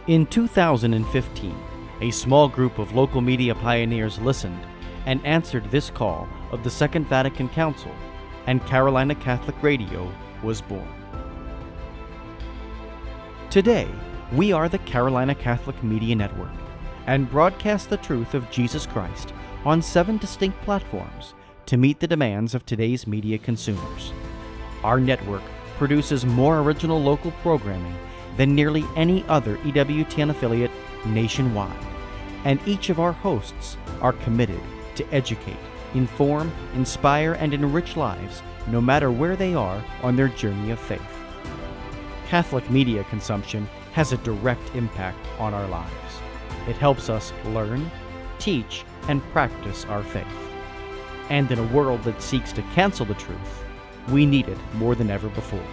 In 2015, a small group of local media pioneers listened and answered this call of the Second Vatican Council, and Carolina Catholic Radio was born. Today, we are the Carolina Catholic Media Network, and broadcast the truth of Jesus Christ on 7 distinct platforms to meet the demands of today's media consumers. Our network produces more original local programming than nearly any other EWTN affiliate nationwide, and each of our hosts are committed to educate, inform, inspire, and enrich lives no matter where they are on their journey of faith. Catholic media consumption has a direct impact on our lives. It helps us learn, teach, and practice our faith. And in a world that seeks to cancel the truth, we need it more than ever before.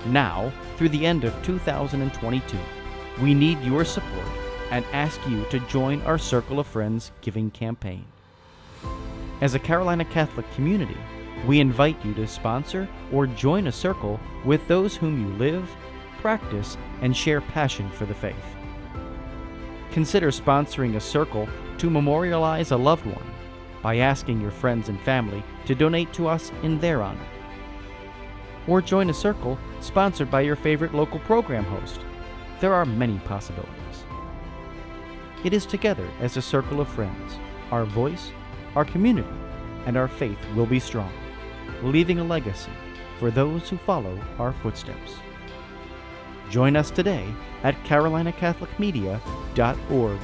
Now, through the end of 2022, we need your support and ask you to join our Circle of Friends giving campaign. As a Carolina Catholic community, we invite you to sponsor or join a circle with those whom you live, practice, and share passion for the faith. Consider sponsoring a circle to memorialize a loved one by asking your friends and family to donate to us in their honor. Or join a circle sponsored by your favorite local program host. There are many possibilities. It is together as a circle of friends, our voice, our community, and our faith will be strong, leaving a legacy for those who follow our footsteps. Join us today at carolinacatholicmedia.org.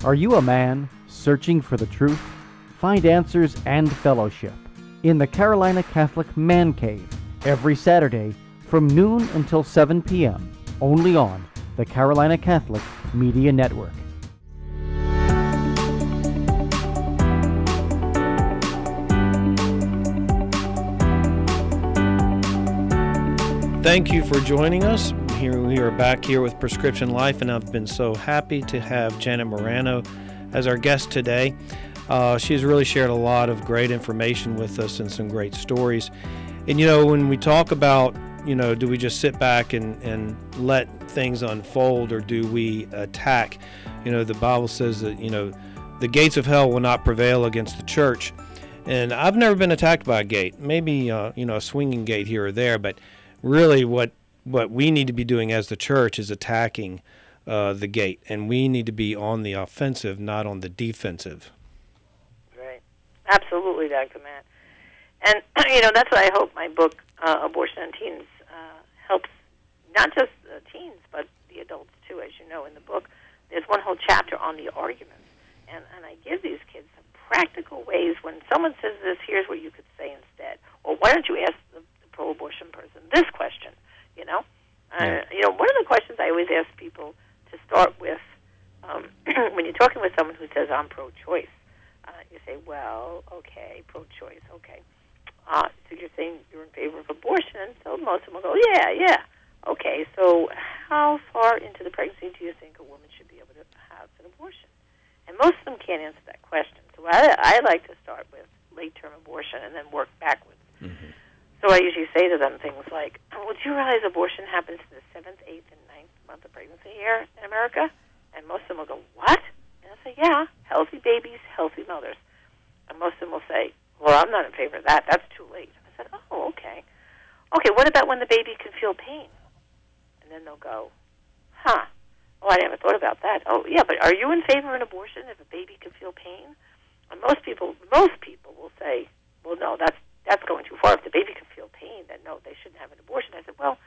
Are you a man searching for the truth? Find answers and fellowship in the Carolina Catholic Man Cave every Saturday from noon until 7 p.m. only on the Carolina Catholic Media Network. Thank you for joining us. Here we are back here with Perscription Life, and I've been so happy to have Janet Morana as our guest today. She's really shared a lot of great information with us and some great stories. And when we talk about, do we just sit back and let things unfold, or do we attack? The Bible says that, the gates of hell will not prevail against the church. And I've never been attacked by a gate, maybe, a swinging gate here or there, but really what we need to be doing as the church is attacking the gate, and we need to be on the offensive, not on the defensive. Right. Absolutely, Dr. Matt. And, that's what I hope my book, Abortion on Teens, helps not just teens, but the adults, too. As you know, in the book, there's one whole chapter on the arguments. And I give these kids some practical ways. When someone says this, here's what you could say instead. Or why don't you ask the pro-abortion person this question, One of the questions I always ask people to start with, when you're talking with someone who says, I'm pro-choice, you say, well, okay, pro-choice, okay. So you're saying you're in favor of abortion, so most of them will go, yeah. Okay, so how far into the pregnancy do you think a woman should be able to have an abortion? And most of them can't answer that question. So I like to start with late-term abortion and then work backwards. Mm-hmm. So I usually say to them things like, well, do you realize abortion happens in the 7th, 8th, and 9th month of pregnancy here in America? And most of them will go, what? And I'll say, yeah, healthy babies, healthy mothers. And most of them will say, well, I'm not in favor of that. That's too late. I said, oh, okay. Okay, what about when the baby can feel pain? And then they'll go, oh, I never thought about that. Oh, yeah, but are you in favor of an abortion if a baby can feel pain? And most people will say, well, no, that's going too far. If the baby can feel pain, then no, they shouldn't have an abortion. I said, well,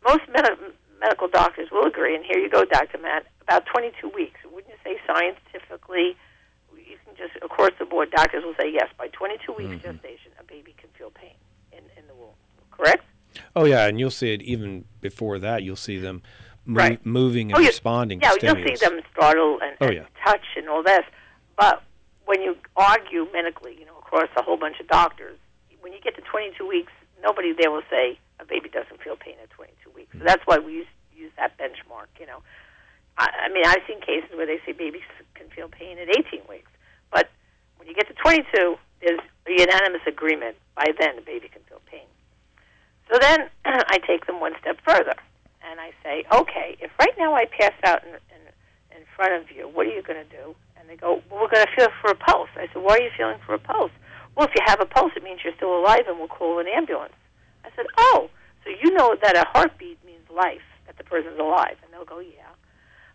most medical doctors will agree, and here you go, Dr. Matt, about 22 weeks. Wouldn't you say scientifically, you can just, across the board, doctors will say, yes, by 22 weeks gestation, a baby can feel pain in the womb. Correct? Oh, yeah, and you'll see it even before that. You'll see them moving and responding to stimulus. Yeah, you'll see them startle and touch and all this. But when you argue medically, across a whole bunch of doctors, when you get to 22 weeks, nobody there will say a baby doesn't feel pain at 22 weeks. So that's why we use that benchmark, I mean, I've seen cases where they say babies can feel pain at 18 weeks. But when you get to 22, there's a unanimous agreement. By then, the baby can feel pain. So then I take them one step further, and I say, okay, if right now I pass out in front of you, what are you going to do? And they go, well, we're going to feel for a pulse. I said, why are you feeling for a pulse? Well, if you have a pulse, it means you're still alive, and we'll call an ambulance. I said, oh, so you know that a heartbeat means life, that the person's alive. And they'll go, yeah.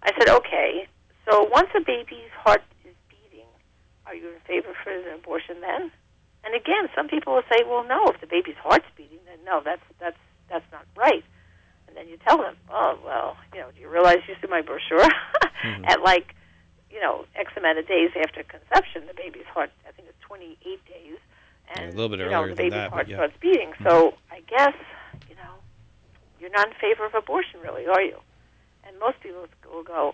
I said, okay, so once a baby's heart is beating, are you in favor for an abortion then? And again, some people will say, well, no, if the baby's heart's beating, then no, that's not right. And then you tell them, oh, well, do you realize you see my brochure? At X amount of days after conception, the baby's heart, I think it's 28 days. And, a little bit earlier the baby's than that, heart yeah. starts beating. So I guess, you're not in favor of abortion, really, are you? And most people will go,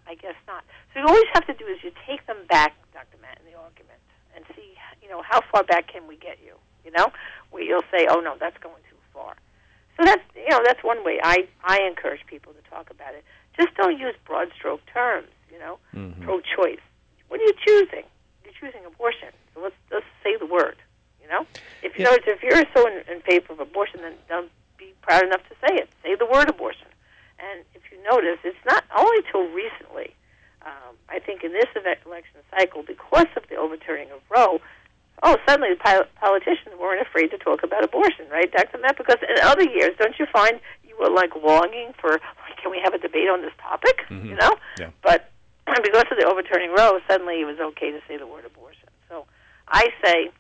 I guess not. So you always have to do is you take them back, Dr. Matt, in the argument and see, how far back can we get you, where you'll say, oh, no, that's going too far. So that's one way I encourage people to talk about it. Just don't use broad stroke terms, pro-choice. What are you choosing? You're choosing abortion. So let's say the word, If you're so in favor of abortion, then don't be proud enough to say it. Say the word abortion. And if you notice, it's not only till recently, I think in this election cycle, because of the overturning of Roe, suddenly the politicians weren't afraid to talk about abortion, right, Dr. Matt? Because in other years, don't you find you were longing for, can we have a debate on this topic, Yeah. But because of the overturning Roe, suddenly it was okay to say the word abortion. So I say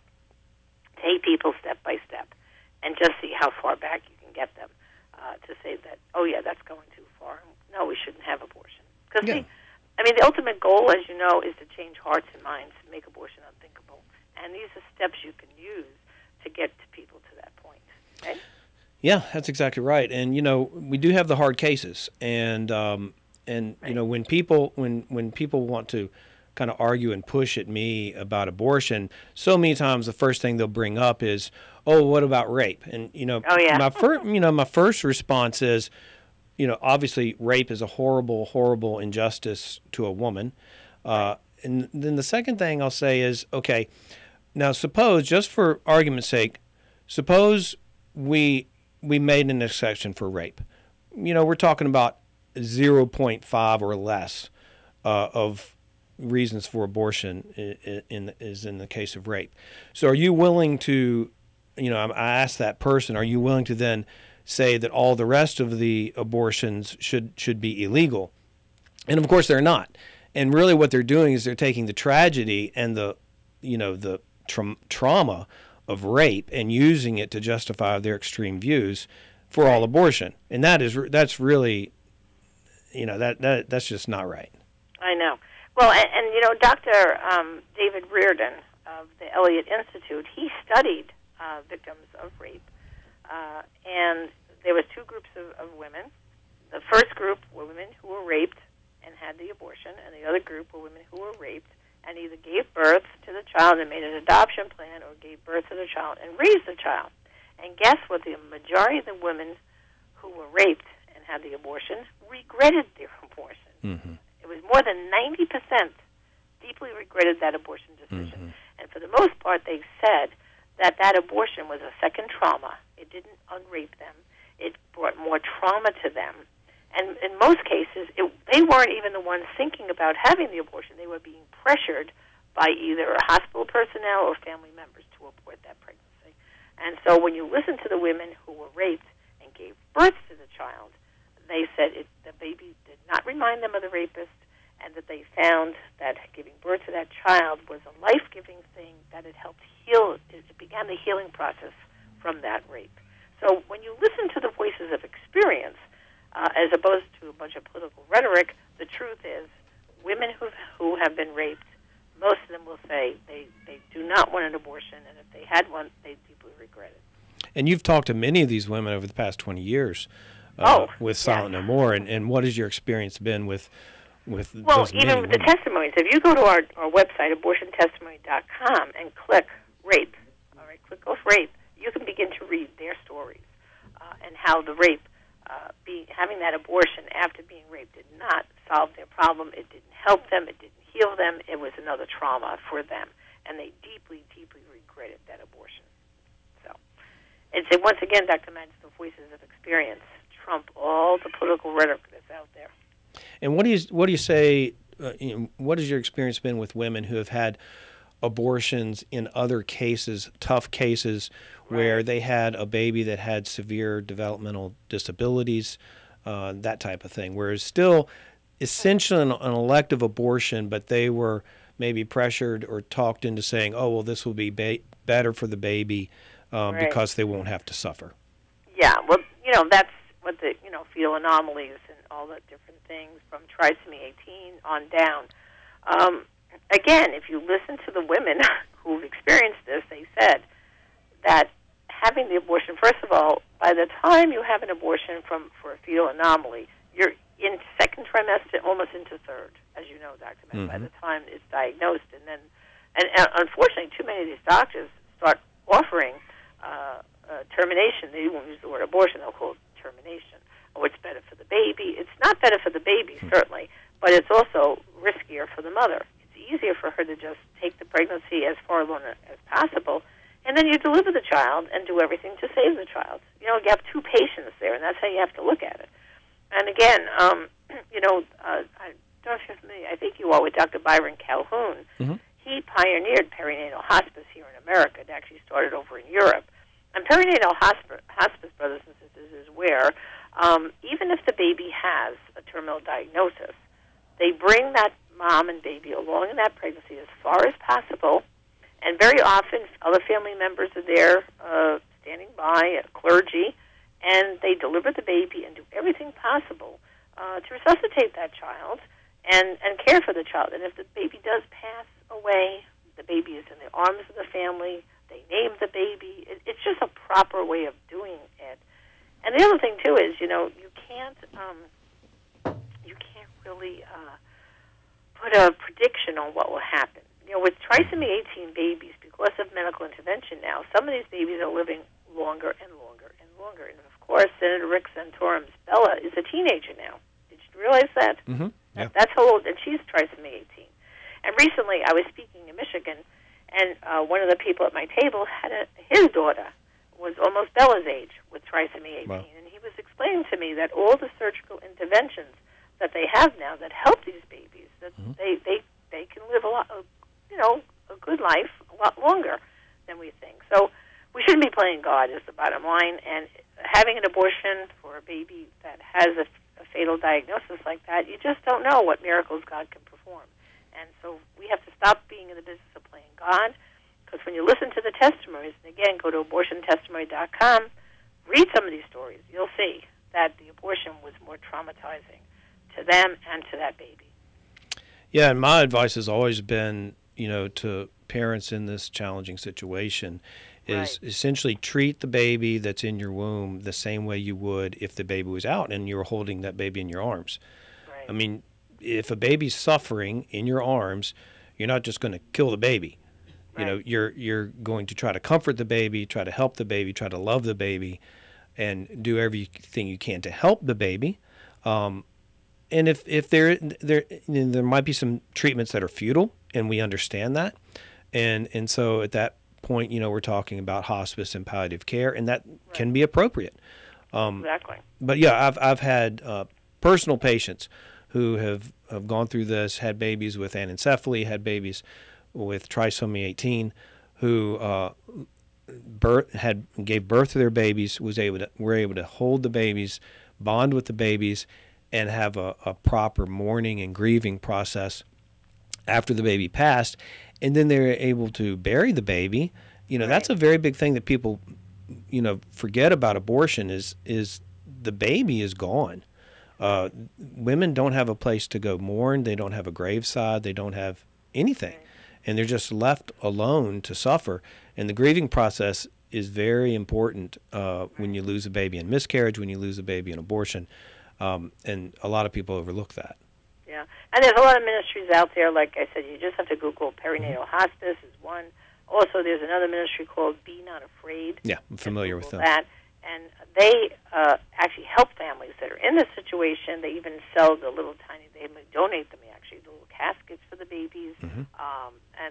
take people step by step and just see how far back you can get them to say that, oh, yeah, that's going too far. No, we shouldn't have abortion. Because, the ultimate goal, as you know, is to change hearts and minds, to make abortion unthinkable. And these are steps you can use to get to people to that point. Okay? Yeah, that's exactly right. And we do have the hard cases, and when people want to kind of argue and push at me about abortion, so many times the first thing they'll bring up is, oh, what about rape? And my first response is, obviously rape is a horrible, horrible injustice to a woman. And then the second thing I'll say is, okay, now suppose, just for argument's sake, suppose we made an exception for rape. We're talking about 0.5 or less of reasons for abortion is in the case of rape. So are you willing to, I asked that person, are you willing to then say that all the rest of the abortions should be illegal? And of course they're not. And really what they're doing is they're taking the tragedy and the trauma of rape and using it to justify their extreme views for all abortion. And that's really, that's just not right. I know. Well, and Dr. David Reardon of the Elliott Institute, he studied victims of rape. And there was two groups of women. The first group were women who were raped and had the abortion, and the other group were women who were raped and either gave birth to the child and made an adoption plan or gave birth to the child and raised the child. And guess what? The majority of the women who were raped and had the abortion regretted their abortion. Mm-hmm. It was more than 90% deeply regretted that abortion decision. Mm-hmm. And for the most part, they said that abortion was a second trauma. It didn't unrape them. It brought more trauma to them. And in most cases, they weren't even the ones thinking about having the abortion. They were being pressured by either hospital personnel or family members to abort that pregnancy. And so when you listen to the women who were raped and gave birth to the child, they said the baby did not remind them of the rapist, and that they found that giving birth to that child was a life-giving thing, that it helped heal. It began the healing process from that rape. So when you listen to the voices of experience, as opposed to a bunch of political rhetoric, the truth is women who have been raped, most of them will say they do not want an abortion, and if they had one, they deeply regret it. And you've talked to many of these women over the past 20 years with Silent No More, and what has your experience been with those many Well, even with the testimonies. If you go to our website, abortiontestimony.com, and click rape, all right, click off rape, you can begin to read their stories and how the rape, having that abortion after being raped, did not solve their problem. It didn't help them. It didn't heal them. It was another trauma for them, and they deeply, deeply regretted that abortion. So, and so once again, Dr. Matt, the voices of experience trump all the political rhetoric that's out there. And what do you say? What has your experience been with women who have had abortions in other cases, tough cases, where they had a baby that had severe developmental disabilities, that type of thing, where it's still essentially an elective abortion, but they were maybe pressured or talked into saying, oh, well, this will be better for the baby because they won't have to suffer. Yeah, well, that's what the, fetal anomalies and all the different things from trisomy 18 on down. Again, if you listen to the women who've experienced this, they said that having the abortion, first of all, by the time you have an abortion for a fetal anomaly, you're in second trimester, almost into third, as you know, Dr. Matt, by the time it's diagnosed. And unfortunately, too many of these doctors start offering termination. They won't use the word abortion, they'll call it termination. Oh, it's better for the baby. It's not better for the baby, certainly, but it's also riskier for the mother. It's easier for her to just take the pregnancy as far along as possible, and then you deliver the child and do everything to save the child. You have two patients there, and that's how you have to look at it. And again, I don't know if you're familiar, I think you are, with Dr. Byron Calhoun. He pioneered perinatal hospice here in America. It actually started over in Europe. And perinatal hospice, brothers and sisters, is where even if the baby has a terminal diagnosis, they bring that mom and baby along in that pregnancy as far as possible, and very often other family members are there standing by, clergy, and they deliver the baby and do everything possible to resuscitate that child and care for the child. And if the baby does pass away, the baby is in the arms of the family, they name the baby. It's just a proper way of doing it. And the other thing, too, is, you can't really put a prediction on what will happen. With trisomy 18 babies, because of medical intervention now, some of these babies are living longer and longer and longer. And, of course, Senator Rick Santorum's Bella is a teenager now. Did you realize that? Yeah. That's how old, and she's trisomy 18. And recently I was speaking in Michigan, and one of the people at my table had his daughter was almost Bella's age with trisomy 18. Wow. And he was explaining to me that all the surgical interventions that they have now that help these babies, that they can live a good life a lot longer than we think. So we shouldn't be playing God is the bottom line. And having an abortion for a baby that has a fatal diagnosis like that, you just don't know what miracles God can perform. And so we have to stop being in the business of playing God, because when you listen to the testimonies, and again, go to abortiontestimony.com, read some of these stories, you'll see that the abortion was more traumatizing to them and to that baby. Yeah, and my advice has always been, to parents in this challenging situation is essentially treat the baby that's in your womb the same way you would if the baby was out and you were holding that baby in your arms. Right. I mean, if a baby's suffering in your arms, you're not just going to kill the baby. Right. You're going to try to comfort the baby, try to help the baby, try to love the baby, and do everything you can to help the baby. And if there might be some treatments that are futile, and we understand that, and so at that point, we're talking about hospice and palliative care, and that can be appropriate. Exactly. But yeah, I've had personal patients who have gone through this, had babies with anencephaly, had babies with trisomy 18, who gave birth to their babies, were able to hold the babies, bond with the babies, and have a proper mourning and grieving process after the baby passed, and then they're able to bury the baby. That's a very big thing that people, forget about abortion is the baby is gone. Women don't have a place to go mourn. They don't have a graveside. They don't have anything. And they're just left alone to suffer. And the grieving process is very important when you lose a baby in miscarriage, when you lose a baby in abortion. And a lot of people overlook that. Yeah. And there's a lot of ministries out there. Like I said, you just have to Google perinatal hospice is one. Also, there's another ministry called Be Not Afraid. Yeah, I'm familiar with them. That. And they actually help families that are in this situation. They even sell the little tiny, they donate them actually, the little caskets for the babies. And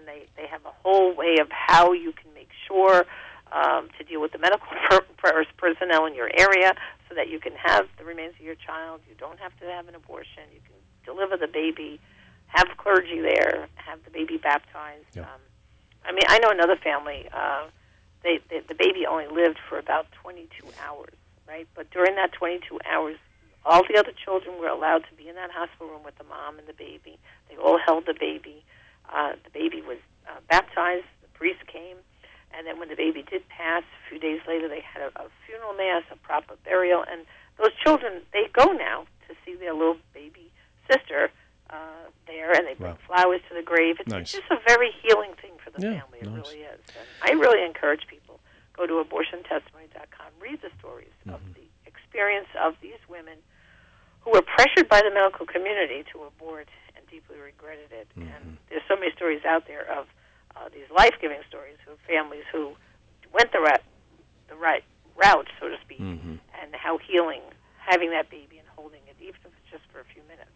they have a whole way of how you can make sure to deal with the medical personnel in your area so that you can have the remains of your child. You don't have to have an abortion. You can deliver the baby, have clergy there, have the baby baptized. Yeah. I mean, I know another family. The baby only lived for about 22 hours, right? But during that 22 hours, all the other children were allowed to be in that hospital room with the mom and the baby. They all held the baby. The baby was baptized. The priest came. And then when the baby did pass, a few days later, they had a funeral mass, a proper burial. And those children, they go now to see their little baby sister there, and they bring flowers to the grave. It's just a very healing thing for the family. It really is. And I really encourage people, go to abortiontestimony.com, read the stories of the experience of these women who were pressured by the medical community to abort and deeply regretted it. And there's so many stories out there of these life-giving stories of families who went the right route, so to speak, and how healing, having that baby and holding it, even if it's just for a few minutes,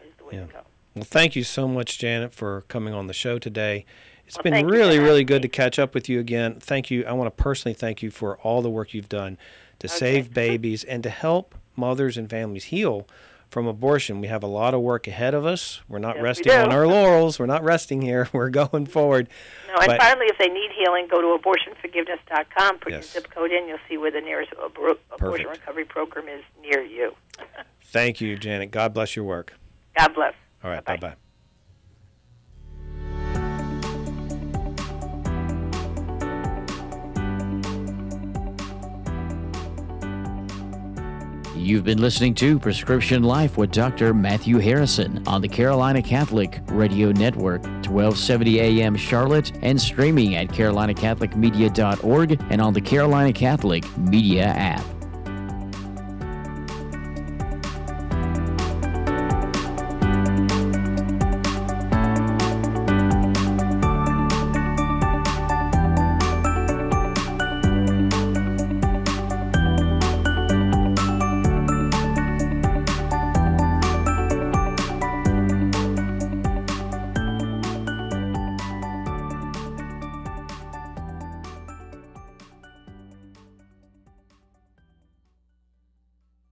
is the way to go. Well, thank you so much, Janet, for coming on the show today. It's been really, really good to catch up with you again. Thank you. I want to personally thank you for all the work you've done to save babies and to help mothers and families heal from abortion. We have a lot of work ahead of us. We're not resting on our laurels. We're not resting here. We're going forward. No, and finally, if they need healing, go to abortionforgiveness.com, put your zip code in, you'll see where the nearest abortion recovery program is near you. Thank you, Janet. God bless your work. God bless. All right, bye-bye. You've been listening to Prescription Life with Dr. Matthew Harrison on the Carolina Catholic Radio Network, 1270 AM Charlotte, and streaming at carolinacatholicmedia.org and on the Carolina Catholic Media app.